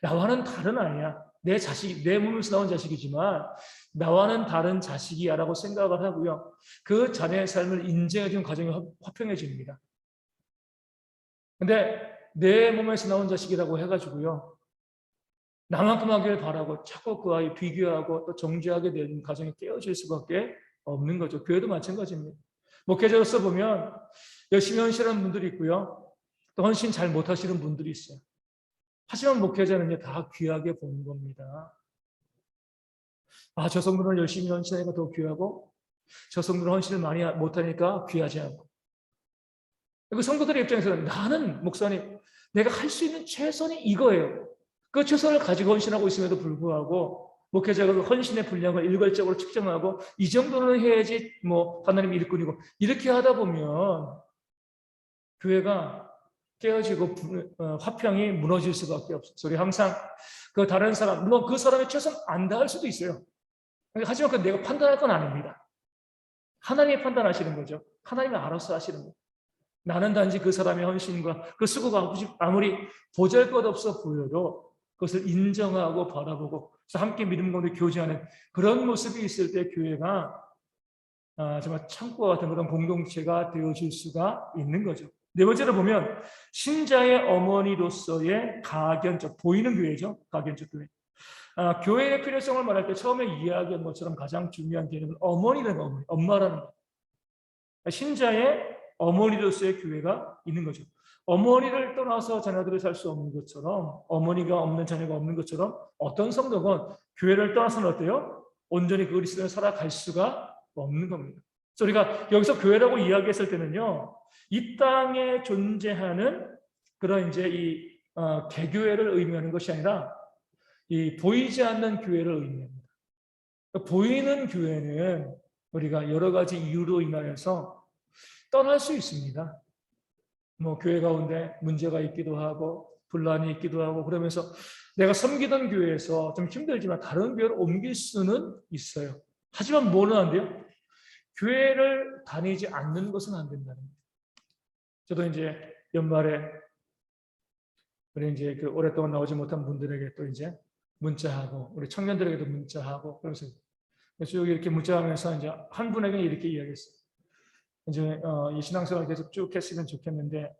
S1: 나와는 다른 아이야. 내 자식, 내 몸에서 나온 자식이지만 나와는 다른 자식이야라고 생각을 하고요. 그 자녀의 삶을 인정해 주는 과정이 화평해집니다. 근데 내 몸에서 나온 자식이라고 해가지고요. 나만큼 하길 바라고 자꾸 그 아이 비교하고 또 정죄하게 되는 과정이 깨어질 수밖에 없는 거죠. 교회도 마찬가지입니다. 목회자로서 보면 열심히 헌신하는 분들이 있고요. 또 헌신 잘 못하시는 분들이 있어요. 하지만 목회자는요, 다 귀하게 보는 겁니다. 저 성도는 열심히 헌신하니까 더 귀하고, 저 성도는 헌신을 많이 못하니까 귀하지 않고. 그 성도들의 입장에서는 나는, 목사님, 내가 할 수 있는 최선이 이거예요. 그 최선을 가지고 헌신하고 있음에도 불구하고, 목회자가 그 헌신의 분량을 일괄적으로 측정하고, 이 정도는 해야지, 하나님의 일꾼이고, 이렇게 하다 보면, 교회가 깨어지고 화평이 무너질 수밖에 없어요. 우리 항상 그 다른 사람, 물론 그 사람의 최선 안 다할 수도 있어요. 하지만 그건 내가 판단할 건 아닙니다. 하나님이 판단하시는 거죠. 하나님이 알아서 하시는 거예요. 나는 단지 그 사람의 헌신과 그 수고가 아무리 보잘것없어 보여도 그것을 인정하고 바라보고 함께 믿음 가운데 교제하는 그런 모습이 있을 때 교회가 정말 창고와 같은 그런 공동체가 되어질 수가 있는 거죠. 네 번째로 보면 신자의 어머니로서의 가견적, 보이는 교회죠. 가견적 교회. 교회의 필요성을 말할 때 처음에 이야기한 것처럼 가장 중요한 개념은 어머니라는 어머니, 엄마라는 것. 신자의 어머니로서의 교회가 있는 거죠. 어머니를 떠나서 자녀들이 살 수 없는 것처럼 어머니가 없는 자녀가 없는 것처럼 어떤 성도건 교회를 떠나서는 어때요? 온전히 그 그리스도를 살아갈 수가 없는 겁니다. 우리가 여기서 교회라고 이야기했을 때는요, 이 땅에 존재하는 그런 이제 이 개교회를 의미하는 것이 아니라 이 보이지 않는 교회를 의미합니다. 보이는 교회는 우리가 여러 가지 이유로 인하여서 떠날 수 있습니다. 교회 가운데 문제가 있기도 하고 분란이 있기도 하고 그러면서 내가 섬기던 교회에서 좀 힘들지만 다른 교회로 옮길 수는 있어요. 하지만 뭐는 안 돼요? 교회를 다니지 않는 것은 안 된다는 거예요. 저도 이제 연말에 우리 이제 그 오랫동안 나오지 못한 분들에게 또 이제 문자하고 우리 청년들에게도 문자하고 그래서 쭉 이렇게 문자하면서 이제 한 분에게 이렇게 이야기했어요. 이제 이 신앙생활 계속 쭉 했으면 좋겠는데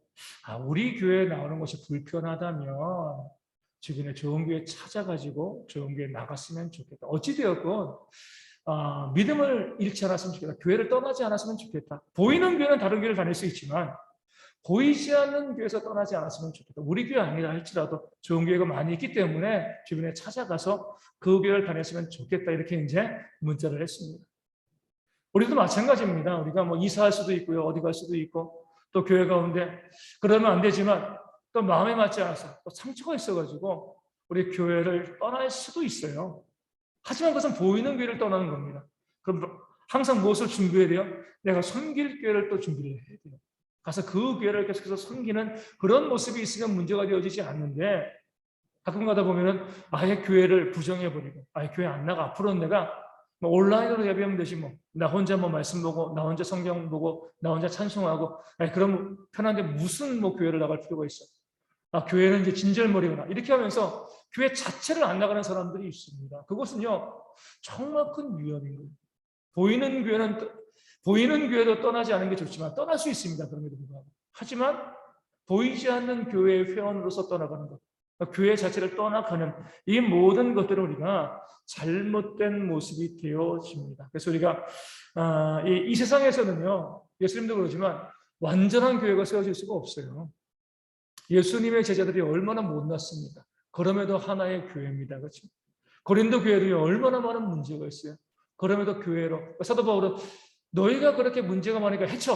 S1: 우리 교회에 나오는 것이 불편하다면 주변에 좋은 교회 찾아가지고 좋은 교회 나갔으면 좋겠다. 어찌되었건 믿음을 잃지 않았으면 좋겠다. 교회를 떠나지 않았으면 좋겠다. 보이는 교회는 다른 교회를 다닐 수 있지만 보이지 않는 교회에서 떠나지 않았으면 좋겠다. 우리 교회 아니라 할지라도 좋은 교회가 많이 있기 때문에 주변에 찾아가서 그 교회를 다녔으면 좋겠다. 이렇게 이제 문자를 했습니다. 우리도 마찬가지입니다. 우리가 뭐 이사할 수도 있고요. 어디 갈 수도 있고 또 교회 가운데 그러면 안 되지만 또 마음에 맞지 않아서 또 상처가 있어가지고 우리 교회를 떠날 수도 있어요. 하지만 그것은 보이는 교회를 떠나는 겁니다. 그럼 항상 무엇을 준비해야 돼요? 내가 섬길 교회를 또 준비를 해야 돼요. 가서 그 교회를 계속해서 섬기는 그런 모습이 있으면 문제가 되어지지 않는데 가끔 가다 보면은 아예 교회를 부정해버리고 아예 교회 안 나가. 앞으로는 내가 뭐 온라인으로 예배하면 되지 뭐. 나 혼자 뭐 말씀 보고 나 혼자 성경 보고 나 혼자 찬송하고 아니 그럼 편한데 무슨 뭐 교회를 나갈 필요가 있어. 아, 교회는 이제 진절머리구나. 이렇게 하면서 교회 자체를 안 나가는 사람들이 있습니다. 그것은요, 정말 큰 위험인 거예요. 보이는 교회도 떠나지 않은 게 좋지만 떠날 수 있습니다. 그럼에도 불구하고. 하지만 보이지 않는 교회의 회원으로서 떠나가는 것, 교회 자체를 떠나가는 이 모든 것들을 우리가 잘못된 모습이 되어집니다. 그래서 우리가 이 세상에서는요, 예수님도 그러지만 완전한 교회가 세워질 수가 없어요. 예수님의 제자들이 얼마나 못났습니까? 그럼에도 하나의 교회입니다. 그렇죠? 고린도 교회도 얼마나 많은 문제가 있어요. 그럼에도 교회로 사도 바울은 너희가 그렇게 문제가 많으니까 해쳐.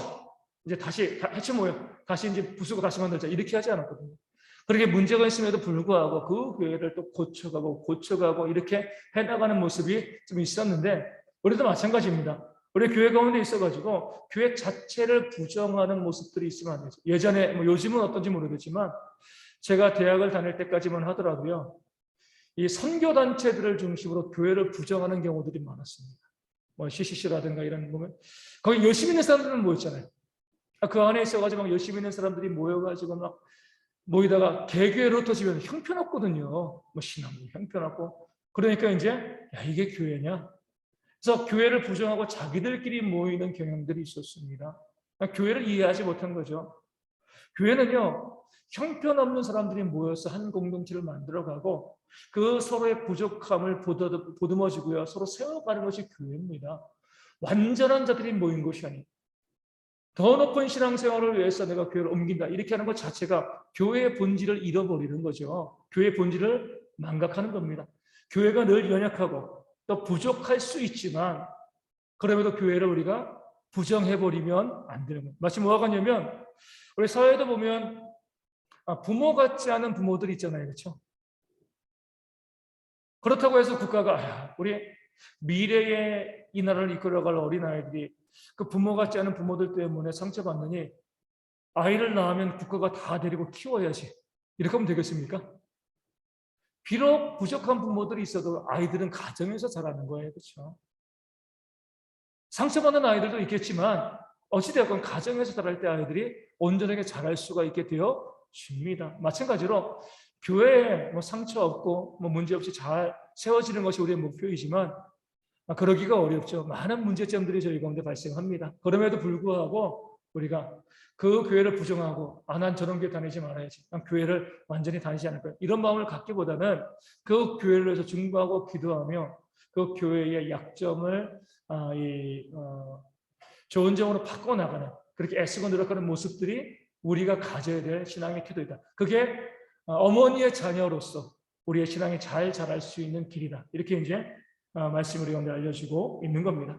S1: 이제 다시 해쳐 모여. 다시 이제 부수고 다시 만들자. 이렇게 하지 않았거든요. 그렇게 문제가 있음에도 불구하고 그 교회를 또 고쳐가고 이렇게 해나가는 모습이 좀 있었는데 우리도 마찬가지입니다. 우리 교회 가운데 있어가지고 교회 자체를 부정하는 모습들이 있으면 안 되죠. 예전에 뭐 요즘은 어떤지 모르겠지만 제가 대학을 다닐 때까지만 하더라도요. 이 선교단체들을 중심으로 교회를 부정하는 경우들이 많았습니다. 뭐 CCC라든가 이런 보면 거기 열심히 있는 사람들은 모였잖아요. 그 안에 있어가지고 막 열심히 있는 사람들이 모여가지고 막 모이다가 개교회로 터지면 형편없거든요. 뭐 신앙도 형편없고 그러니까 이제 야 이게 교회냐? 그래서 교회를 부정하고 자기들끼리 모이는 경향들이 있었습니다. 교회를 이해하지 못한 거죠. 교회는요, 형편없는 사람들이 모여서 한 공동체를 만들어가고 그 서로의 부족함을 보듬어주고요. 서로 세워가는 것이 교회입니다. 완전한 자들이 모인 것이 아니에요. 더 높은 신앙생활을 위해서 내가 교회를 옮긴다. 이렇게 하는 것 자체가 교회의 본질을 잃어버리는 거죠. 교회의 본질을 망각하는 겁니다. 교회가 늘 연약하고 또 부족할 수 있지만 그럼에도 교회를 우리가 부정해버리면 안 되는 거예요. 마치 뭐가 같냐면 우리 사회도 보면 부모 같지 않은 부모들이 있잖아요. 그렇죠? 그렇다고 해서 국가가 우리 미래의 이 나라를 이끌어갈 어린아이들이 그 부모 같지 않은 부모들 때문에 상처받느니 아이를 낳으면 국가가 다 데리고 키워야지. 이렇게 하면 되겠습니까? 비록 부족한 부모들이 있어도 아이들은 가정에서 자라는 거예요. 그렇죠? 상처받는 아이들도 있겠지만 어찌되었건 가정에서 자랄 때 아이들이 온전하게 자랄 수가 있게 되어집니다. 마찬가지로 교회에 뭐 상처 없고 뭐 문제 없이 잘 세워지는 것이 우리의 목표이지만 그러기가 어렵죠. 많은 문제점들이 저희 가운데 발생합니다. 그럼에도 불구하고 우리가 그 교회를 부정하고 난 저런 교회 다니지 말아야지. 난 교회를 완전히 다니지 않을 거야. 이런 마음을 갖기보다는 그 교회를 위해서 중보하고 기도하며 그 교회의 약점을 좋은 점으로 바꿔나가는 그렇게 애쓰고 노력하는 모습들이 우리가 가져야 될 신앙의 태도이다. 그게 어머니의 자녀로서 우리의 신앙이 잘 자랄 수 있는 길이다. 이렇게 이제 말씀을 우리 가운데 알려주고 있는 겁니다.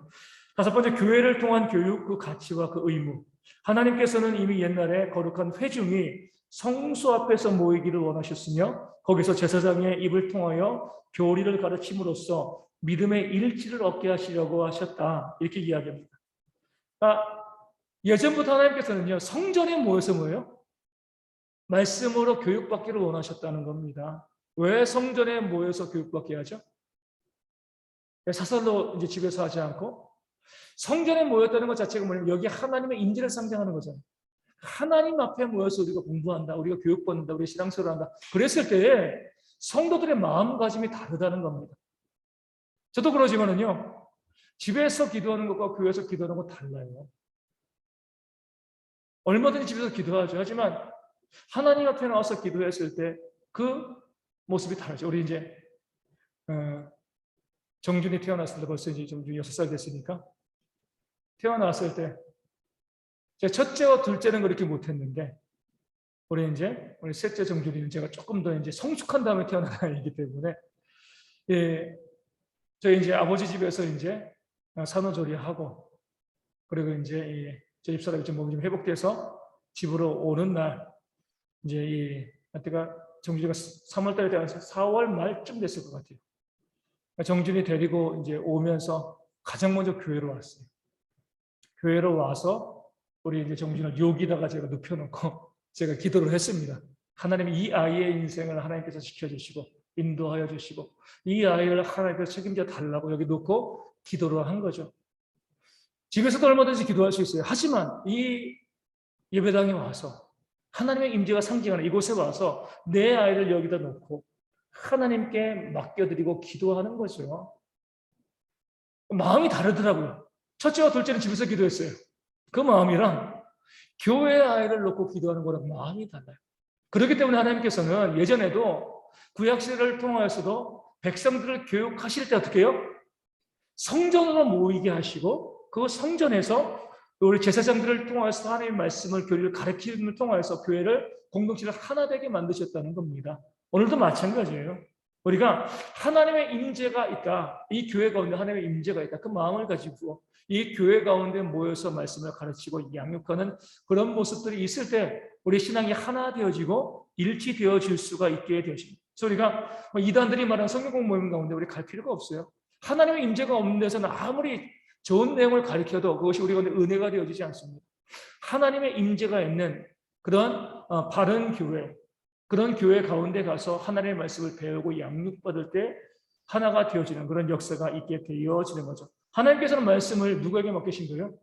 S1: 다섯 번째, 교회를 통한 교육, 그 가치와 그 의무. 하나님께서는 이미 옛날에 거룩한 회중이 성소 앞에서 모이기를 원하셨으며 거기서 제사장의 입을 통하여 교리를 가르침으로써 믿음의 일치를 얻게 하시려고 하셨다. 이렇게 이야기합니다. 예전부터 하나님께서는요, 성전에 모여서 뭐예요? 말씀으로 교육받기를 원하셨다는 겁니다. 왜 성전에 모여서 교육받게 하죠? 사설로 이제 집에서 하지 않고 성전에 모였다는 것 자체가 뭐냐면 여기 하나님의 임재를 상징하는 거잖아요. 하나님 앞에 모여서 우리가 공부한다, 우리가 교육받는다, 우리가 신앙생활을 한다. 그랬을 때에 성도들의 마음가짐이 다르다는 겁니다. 저도 그러지만은요, 집에서 기도하는 것과 교회에서 기도하는 것 달라요. 얼마든지 집에서 기도하죠. 하지만 하나님 앞에 나와서 기도했을 때 그 모습이 다르죠. 우리 이제 정준이 태어났을 때 벌써 이제 정준이 6살 됐으니까 태어났을 때 제가 첫째와 둘째는 그렇게 못했는데 우리 셋째 정준이는 제가 조금 더 이제 성숙한 다음에 태어난 아이기 때문에 예, 저희 이제 아버지 집에서 이제 산후조리하고 그리고 이제 저희 집사람이 좀 몸이 좀 회복돼서 집으로 오는 날 이제 그때가 정준이가 3월 달에 태어나서 4월 말쯤 됐을 것 같아요. 정준이 데리고 이제 오면서 가장 먼저 교회로 왔어요. 교회로 와서 우리 이제 정준을 여기다가 제가 눕혀놓고 제가 기도를 했습니다. 하나님 이 아이의 인생을 하나님께서 지켜주시고 인도하여 주시고 이 아이를 하나님께서 책임져 달라고 여기 놓고 기도를 한 거죠. 집에서도 얼마든지 기도할 수 있어요. 하지만 이 예배당에 와서 하나님의 임재가 상징하는 이곳에 와서 내 아이를 여기다 놓고 하나님께 맡겨드리고 기도하는 거죠. 마음이 다르더라고요. 첫째와 둘째는 집에서 기도했어요. 그 마음이랑 교회 아이를 놓고 기도하는 거랑 마음이 달라요. 그렇기 때문에 하나님께서는 예전에도 구약시대를 통하여서도 백성들을 교육하실 때 어떻게 해요? 성전으로 모이게 하시고 그 성전에서 우리 제사장들을 통해서 하나님의 말씀을 교리를 가르침을 통해서 교회를 공동체를 하나 되게 만드셨다는 겁니다. 오늘도 마찬가지예요. 우리가 하나님의 임재가 있다. 이 교회 가운데 하나님의 임재가 있다. 그 마음을 가지고 이 교회 가운데 모여서 말씀을 가르치고 양육하는 그런 모습들이 있을 때 우리 신앙이 하나 되어지고 일치되어질 수가 있게 되어집니다. 그래서 우리가 이단들이 말하는 성경 모임 가운데 우리 갈 필요가 없어요. 하나님의 임재가 없는 데서는 아무리 좋은 내용을 가르쳐도 그것이 우리 가운데 은혜가 되어지지 않습니다. 하나님의 임재가 있는 그런 바른 교회, 그런 교회 가운데 가서 하나님의 말씀을 배우고 양육받을 때 하나가 되어지는 그런 역사가 있게 되어지는 거죠. 하나님께서는 말씀을 누구에게 맡기신 거예요?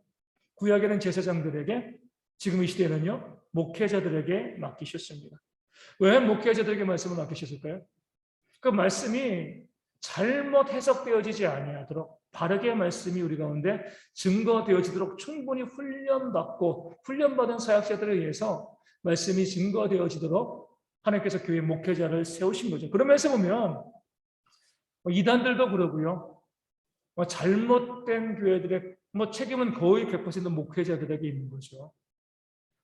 S1: 구약에는 제사장들에게, 지금 이 시대에는요 목회자들에게 맡기셨습니다. 왜 목회자들에게 말씀을 맡기셨을까요? 그 말씀이 잘못 해석되어지지 아니하도록 바르게 말씀이 우리 가운데 증거되어지도록 충분히 훈련받은 사역자들에 의해서 말씀이 증거되어지도록 하나님께서 교회 목회자를 세우신 거죠. 그러면서 보면 이단들도 그러고요. 잘못된 교회들의 책임은 거의 100% 목회자들에게 있는 거죠.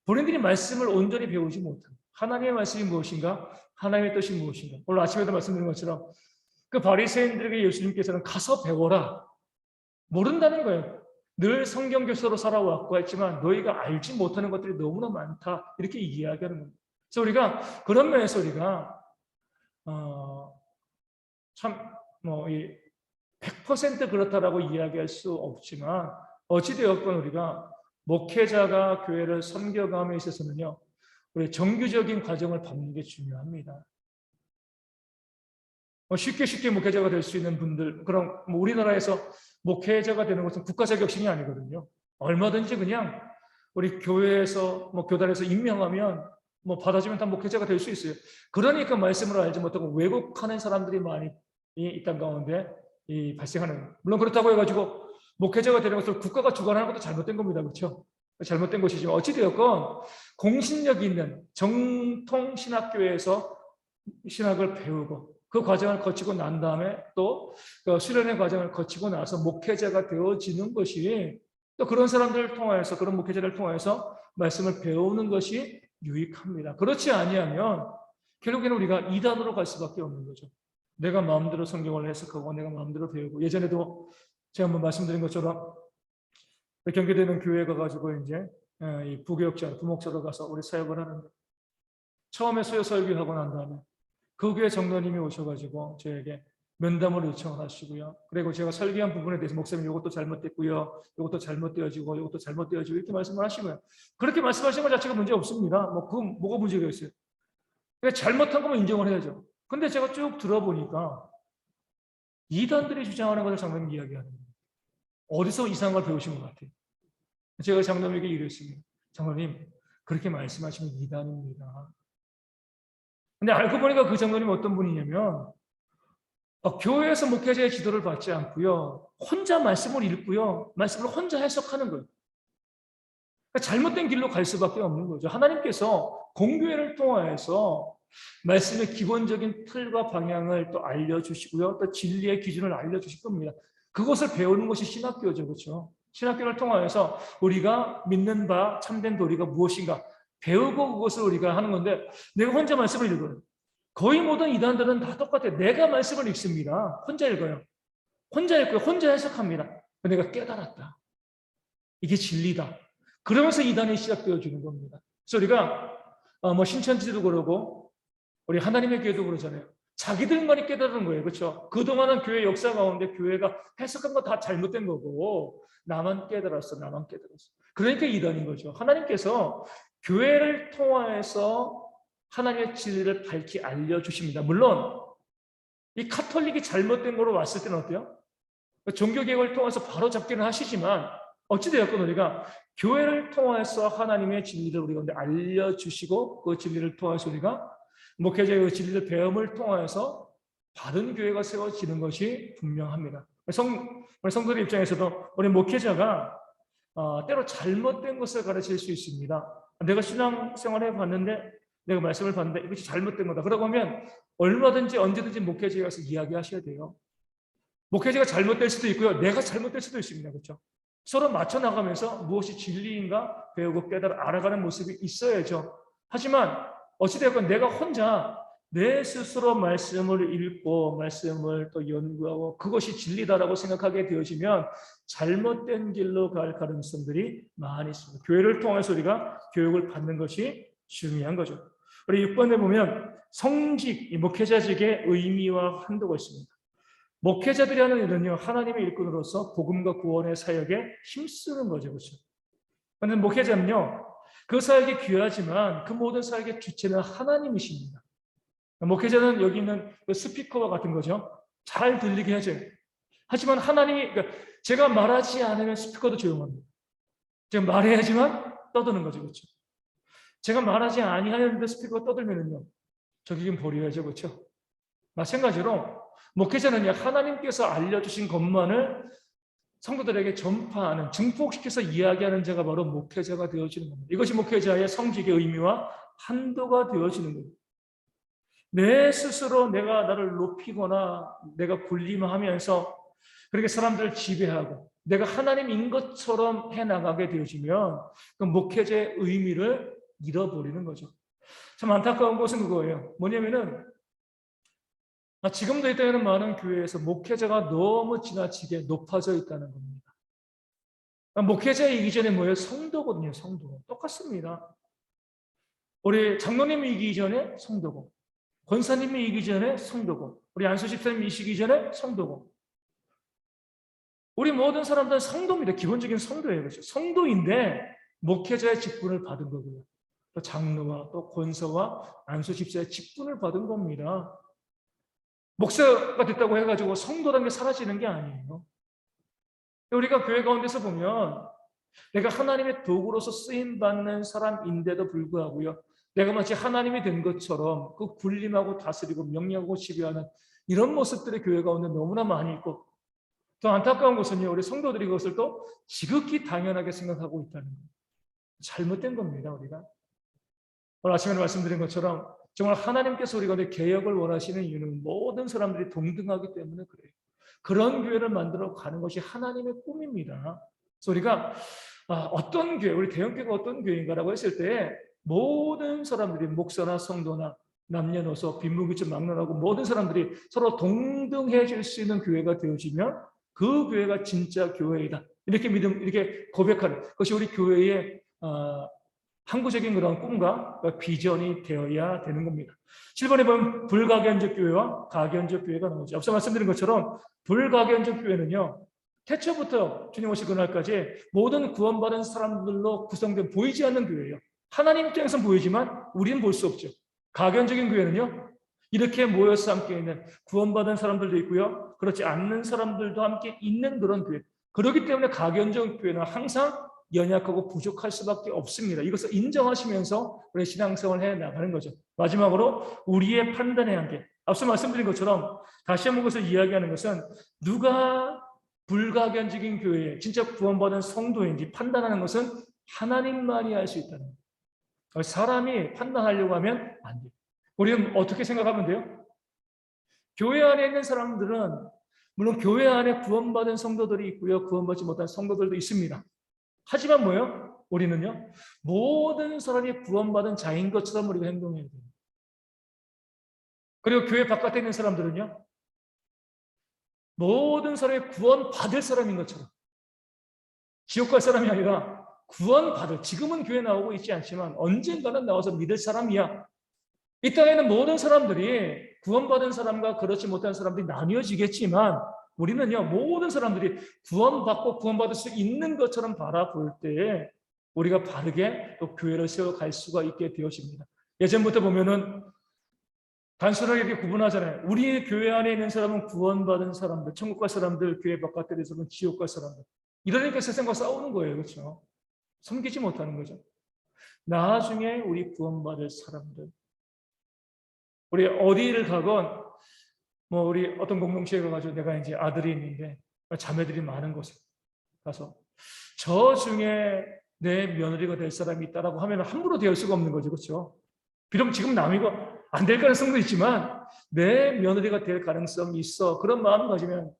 S1: 본인들이 말씀을 온전히 배우지 못한 하나님의 말씀이 무엇인가? 하나님의 뜻이 무엇인가? 오늘 아침에도 말씀드린 것처럼 그 바리새인들에게 예수님께서는 가서 배워라. 모른다는 거예요. 늘 성경 교사로 살아왔고 했지만 너희가 알지 못하는 것들이 너무나 많다. 이렇게 이야기하는 겁니다. 그래서 우리가 그런 면에서 우리가 참 100% 그렇다라고 이야기할 수 없지만 어찌되었건 우리가 목회자가 교회를 섬겨감에 있어서는요. 우리 정규적인 과정을 밟는 게 중요합니다. 쉽게 목회자가 될 수 있는 분들, 그럼 우리나라에서 목회자가 되는 것은 국가 자격증이 아니거든요. 얼마든지 그냥 우리 교회에서 교단에서 임명하면 받아주면 다 목회자가 될 수 있어요. 그러니까 말씀을 알지 못하고 왜곡하는 사람들이 많이 이 땅 가운데 발생하는. 물론 그렇다고 해가지고 목회자가 되는 것을 국가가 주관하는 것도 잘못된 겁니다. 그렇죠? 잘못된 것이지만 어찌되었건 공신력 있는 정통 신학교에서 신학을 배우고 그 과정을 거치고 난 다음에 또 수련의 과정을 거치고 나서 목회자가 되어지는 것이 또 그런 사람들을 통해서 그런 목회자를 통해서 말씀을 배우는 것이 유익합니다. 그렇지 아니하면 결국에는 우리가 이단으로 갈 수밖에 없는 거죠. 내가 마음대로 성경을 해석하고 내가 마음대로 배우고 예전에도 제가 한번 말씀드린 것처럼 경기도에 있는 교회 가가지고 이제 이 부교육자, 부목사로 가서 우리 사역을 하는데 처음에 수요 설교하고 난 다음에 그 교회 장로님이 오셔가지고 저에게 면담을 요청을 하시고요. 그리고 제가 설교한 부분에 대해서 목사님 이것도 잘못됐고요. 이것도 잘못되어지고 이것도 잘못되어지고 이렇게 말씀을 하시고요. 그렇게 말씀하시는 것 자체가 문제 없습니다. 그 뭐가 문제가 있어요? 잘못한 거면 인정을 해야죠. 근데 제가 쭉 들어보니까 이단들이 주장하는 것을 장로님이 이야기하는 거예요. 어디서 이상한 걸 배우신 것 같아요. 제가 장로님에게 이랬습니다. 장로님, 그렇게 말씀하시면 이단입니다. 근데 알고 보니까 그 장로님이 어떤 분이냐면 교회에서 목회자의 지도를 받지 않고요. 혼자 말씀을 읽고요. 말씀을 혼자 해석하는 거예요. 그러니까 잘못된 길로 갈 수밖에 없는 거죠. 하나님께서 공교회를 통해서 말씀의 기본적인 틀과 방향을 또 알려주시고요. 또 진리의 기준을 알려주실 겁니다. 그것을 배우는 것이 신학교죠. 그렇죠? 신학교를 통하여서 우리가 믿는 바 참된 도리가 무엇인가 배우고 그것을 우리가 하는 건데 내가 혼자 말씀을 읽어요. 거의 모든 이단들은 다 똑같아요. 내가 말씀을 읽습니다. 혼자 읽어요. 혼자 읽고요. 혼자 해석합니다. 내가 깨달았다. 이게 진리다. 그러면서 이단이 시작되어지는 겁니다. 그래서 우리가 신천지도 그러고 우리 하나님의 교회도 그러잖아요. 자기들만이 깨달은 거예요. 그렇죠? 그동안은 교회 역사 가운데 교회가 해석한 거 다 잘못된 거고 나만 깨달았어. 나만 깨달았어. 그러니까 이단인 거죠. 하나님께서 교회를 통하여서 하나님의 진리를 밝히 알려주십니다. 물론 이 카톨릭이 잘못된 거로 왔을 때는 어때요? 종교개혁을 통해서 바로 잡기는 하시지만 어찌되었건 우리가 교회를 통해서 하나님의 진리를 우리 가운데 알려주시고 그 진리를 통해서 우리가 목회자의 그 진리를 배움을 통해서 바른 교회가 세워지는 것이 분명합니다. 우리 성도들 입장에서도 우리 목회자가 때로 잘못된 것을 가르칠 수 있습니다. 내가 신앙생활 해봤는데 내가 말씀을 봤는데 이것이 잘못된 거다. 그러고 하면 얼마든지 언제든지 목회자에 가서 이야기하셔야 돼요. 목회자가 잘못될 수도 있고요. 내가 잘못될 수도 있습니다. 그렇죠? 서로 맞춰나가면서 무엇이 진리인가 배우고 깨달아 알아가는 모습이 있어야죠. 하지만 어찌되었건 내가 혼자 내 스스로 말씀을 읽고 말씀을 또 연구하고 그것이 진리다라고 생각하게 되어지면 잘못된 길로 갈 가능성들이 많이 있습니다. 교회를 통해서 우리가 교육을 받는 것이 중요한 거죠. 우리 6번에 보면 성직, 목회자직의 의미와 한도가 있습니다. 목회자들이 하는 일은요, 하나님의 일꾼으로서 복음과 구원의 사역에 힘쓰는 거죠. 그렇죠? 그런데 목회자는요, 그 사역이 귀하지만 그 모든 사역의 주체는 하나님이십니다. 목회자는 여기 있는 그 스피커와 같은 거죠. 잘 들리게 해줘요. 하지만 하나님이, 그러니까 제가 말하지 않으면 스피커도 조용합니다. 제가 말해야지만 떠드는 거죠. 그렇죠? 제가 말하지 아니하는데 스피커가 떠들면은요, 저기 좀 버려야죠. 그렇죠? 마찬가지로 목회자는요, 하나님께서 알려주신 것만을 성도들에게 전파하는, 증폭시켜서 이야기하는 자가 바로 목회자가 되어지는 겁니다. 이것이 목회자의 성직의 의미와 한도가 되어지는 겁니다. 내 스스로 내가 나를 높이거나 내가 군림하면서 그렇게 사람들을 지배하고 내가 하나님인 것처럼 해나가게 되어지면 그 목회자의 의미를 잃어버리는 거죠. 참 안타까운 것은 그거예요. 뭐냐면은 지금도 있다는 많은 교회에서 목회자가 너무 지나치게 높아져 있다는 겁니다. 목회자이기 전에 뭐예요? 성도거든요. 성도. 똑같습니다. 우리 장로님이 이기 전에 성도고 권사님이 이기 전에 성도고 우리 안수 집사님이 이시기 전에 성도고 우리 모든 사람들은 성도입니다. 기본적인 성도예요. 그렇죠? 성도인데 목회자의 직분을 받은 거고요. 또 장로와 또 권사와 안수 집사의 직분을 받은 겁니다. 목사가 됐다고 해가지고 성도라는 게 사라지는 게 아니에요. 우리가 교회 가운데서 보면 내가 하나님의 도구로서 쓰임받는 사람인데도 불구하고요. 내가 마치 하나님이 된 것처럼 그 군림하고 다스리고 명령하고 지배하는 이런 모습들이 교회 가운데 너무나 많이 있고 더 안타까운 것은요. 우리 성도들이 그것을 또 지극히 당연하게 생각하고 있다는 거예요. 잘못된 겁니다. 우리가. 오늘 아침에 말씀드린 것처럼 정말 하나님께서 우리 가운데 개혁을 원하시는 이유는 모든 사람들이 동등하기 때문에 그래요. 그런 교회를 만들어 가는 것이 하나님의 꿈입니다. 그래서 우리가 어떤 교회, 우리 대형교회가 어떤 교회인가라고 했을 때 모든 사람들이 목사나 성도나 남녀노소, 빈부귀천 막론하고 모든 사람들이 서로 동등해질 수 있는 교회가 되어지면 그 교회가 진짜 교회이다. 이렇게 이렇게 고백하는 것이 우리 교회의 항구적인 그런 꿈과 비전이 되어야 되는 겁니다. 7번에 보면 불가견적 교회와 가견적 교회가 나오죠. 앞서 말씀드린 것처럼 불가견적 교회는요. 태초부터 주님 오실 그날까지 모든 구원받은 사람들로 구성된 보이지 않는 교회예요. 하나님 입장에서는 보이지만 우리는 볼 수 없죠. 가견적인 교회는요. 이렇게 모여서 함께 있는 구원받은 사람들도 있고요. 그렇지 않는 사람들도 함께 있는 그런 교회. 그렇기 때문에 가견적 교회는 항상 연약하고 부족할 수밖에 없습니다. 이것을 인정하시면서 우리 신앙생활을 해나가는 거죠. 마지막으로 우리의 판단의 한계. 앞서 말씀드린 것처럼 다시 한번 그것을 이야기하는 것은 누가 불가견적인 교회에 진짜 구원받은 성도인지 판단하는 것은 하나님만이 할 수 있다는 거예요. 사람이 판단하려고 하면 안 돼요. 우리는 어떻게 생각하면 돼요? 교회 안에 있는 사람들은 물론 교회 안에 구원받은 성도들이 있고요. 구원받지 못한 성도들도 있습니다. 하지만 뭐예요? 우리는요. 모든 사람이 구원받은 자인 것처럼 우리가 행동해야 돼요. 그리고 교회 바깥에 있는 사람들은요. 모든 사람이 구원받을 사람인 것처럼 지옥 갈 사람이 아니라 구원받을, 지금은 교회 나오고 있지 않지만 언젠가는 나와서 믿을 사람이야. 이 땅에는 모든 사람들이 구원받은 사람과 그렇지 못한 사람들이 나뉘어지겠지만 우리는요, 모든 사람들이 구원받고 구원받을 수 있는 것처럼 바라볼 때에 우리가 바르게 또 교회를 세워갈 수가 있게 되어집니다. 예전부터 보면은 단순하게 이렇게 구분하잖아요. 우리 교회 안에 있는 사람은 구원받은 사람들, 천국 갈 사람들, 교회 바깥에 있는 지옥 갈 사람들. 이러니까 세상과 싸우는 거예요. 그렇죠? 섬기지 못하는 거죠. 나중에 우리 구원받을 사람들, 우리 어디를 가건 뭐 우리 어떤 공동체에 가가지고 내가 이제 아들이 있는데 자매들이 많은 곳에 가서 저 중에 내 며느리가 될 사람이 있다라고 하면 함부로 대할 수가 없는 거죠. 그렇죠? 비록 지금 남이고 안 될 가능성도 있지만 내 며느리가 될 가능성이 있어. 그런 마음을 가지면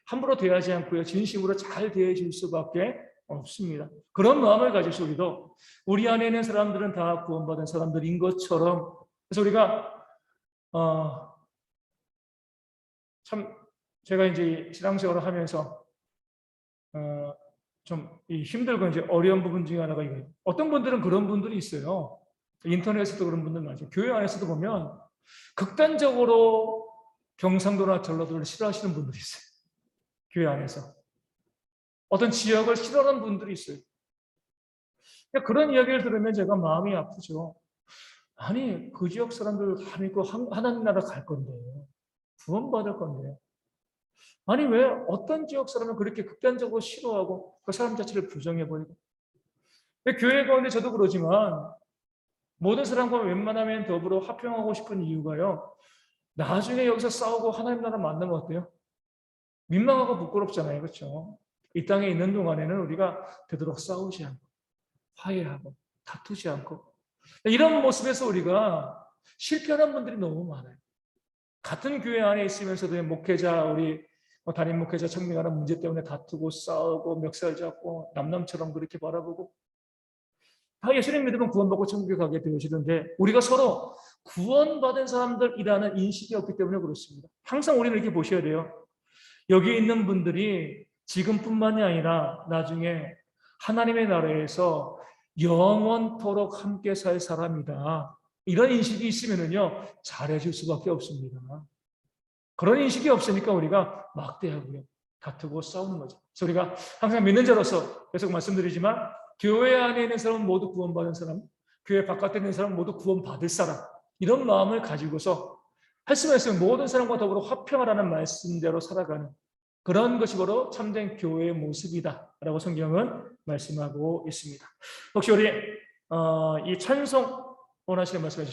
S1: 함부로 대하지 않고요. 진심으로 잘 대해줄 수밖에 없습니다. 그런 마음을 가지고 우리도 우리 안에 있는 사람들은 다 구원받은 사람들인 것처럼, 그래서 우리가 참 제가 이제 신앙생활을 하면서 좀 힘들고 이제 어려운 부분 중에 하나가 이거예요. 어떤 분들은 그런 분들이 있어요. 인터넷에서도 그런 분들 많죠. 교회 안에서도 보면 극단적으로 경상도나 전라도를 싫어하시는 분들이 있어요. 교회 안에서 어떤 지역을 싫어하는 분들이 있어요. 그런 이야기를 들으면 제가 마음이 아프죠. 아니 그 지역 사람들 다 믿고 하나님 나라 갈 건데, 구원받을 건데, 아니 왜 어떤 지역 사람은 그렇게 극단적으로 싫어하고 그 사람 자체를 부정해버리고. 교회 가운데 저도 그러지만 모든 사람과 웬만하면 더불어 화평하고 싶은 이유가요, 나중에 여기서 싸우고 하나님 나라 만나면 어때요? 민망하고 부끄럽잖아요. 그렇죠? 이 땅에 있는 동안에는 우리가 되도록 싸우지 않고 화해하고 다투지 않고, 이런 모습에서 우리가 실패하는 분들이 너무 많아요. 같은 교회 안에 있으면서도 목회자, 우리 담임 목회자 청명하는 문제 때문에 다투고 싸우고 멱살 잡고 남남처럼 그렇게 바라보고, 다 예수님 믿으면 구원받고 천국에 가게 되시는데 우리가 서로 구원받은 사람들이라는 인식이 없기 때문에 그렇습니다. 항상 우리는 이렇게 보셔야 돼요. 여기 있는 분들이 지금뿐만이 아니라 나중에 하나님의 나라에서 영원토록 함께 살 사람이다. 이런 인식이 있으면요 잘해줄 수밖에 없습니다. 그런 인식이 없으니까 우리가 막대하고요, 다투고 싸우는 거죠. 그래서 우리가 항상 믿는 자로서 계속 말씀드리지만 교회 안에 있는 사람은 모두 구원받은 사람, 교회 바깥에 있는 사람은 모두 구원받을 사람, 이런 마음을 가지고서 할 수만 있으면 모든 사람과 더불어 화평하라는 말씀대로 살아가는 그런 것이 바로 참된 교회의 모습이다라고 성경은 말씀하고 있습니다. 혹시 우리 이 찬송 원하시는 말씀 해주시죠.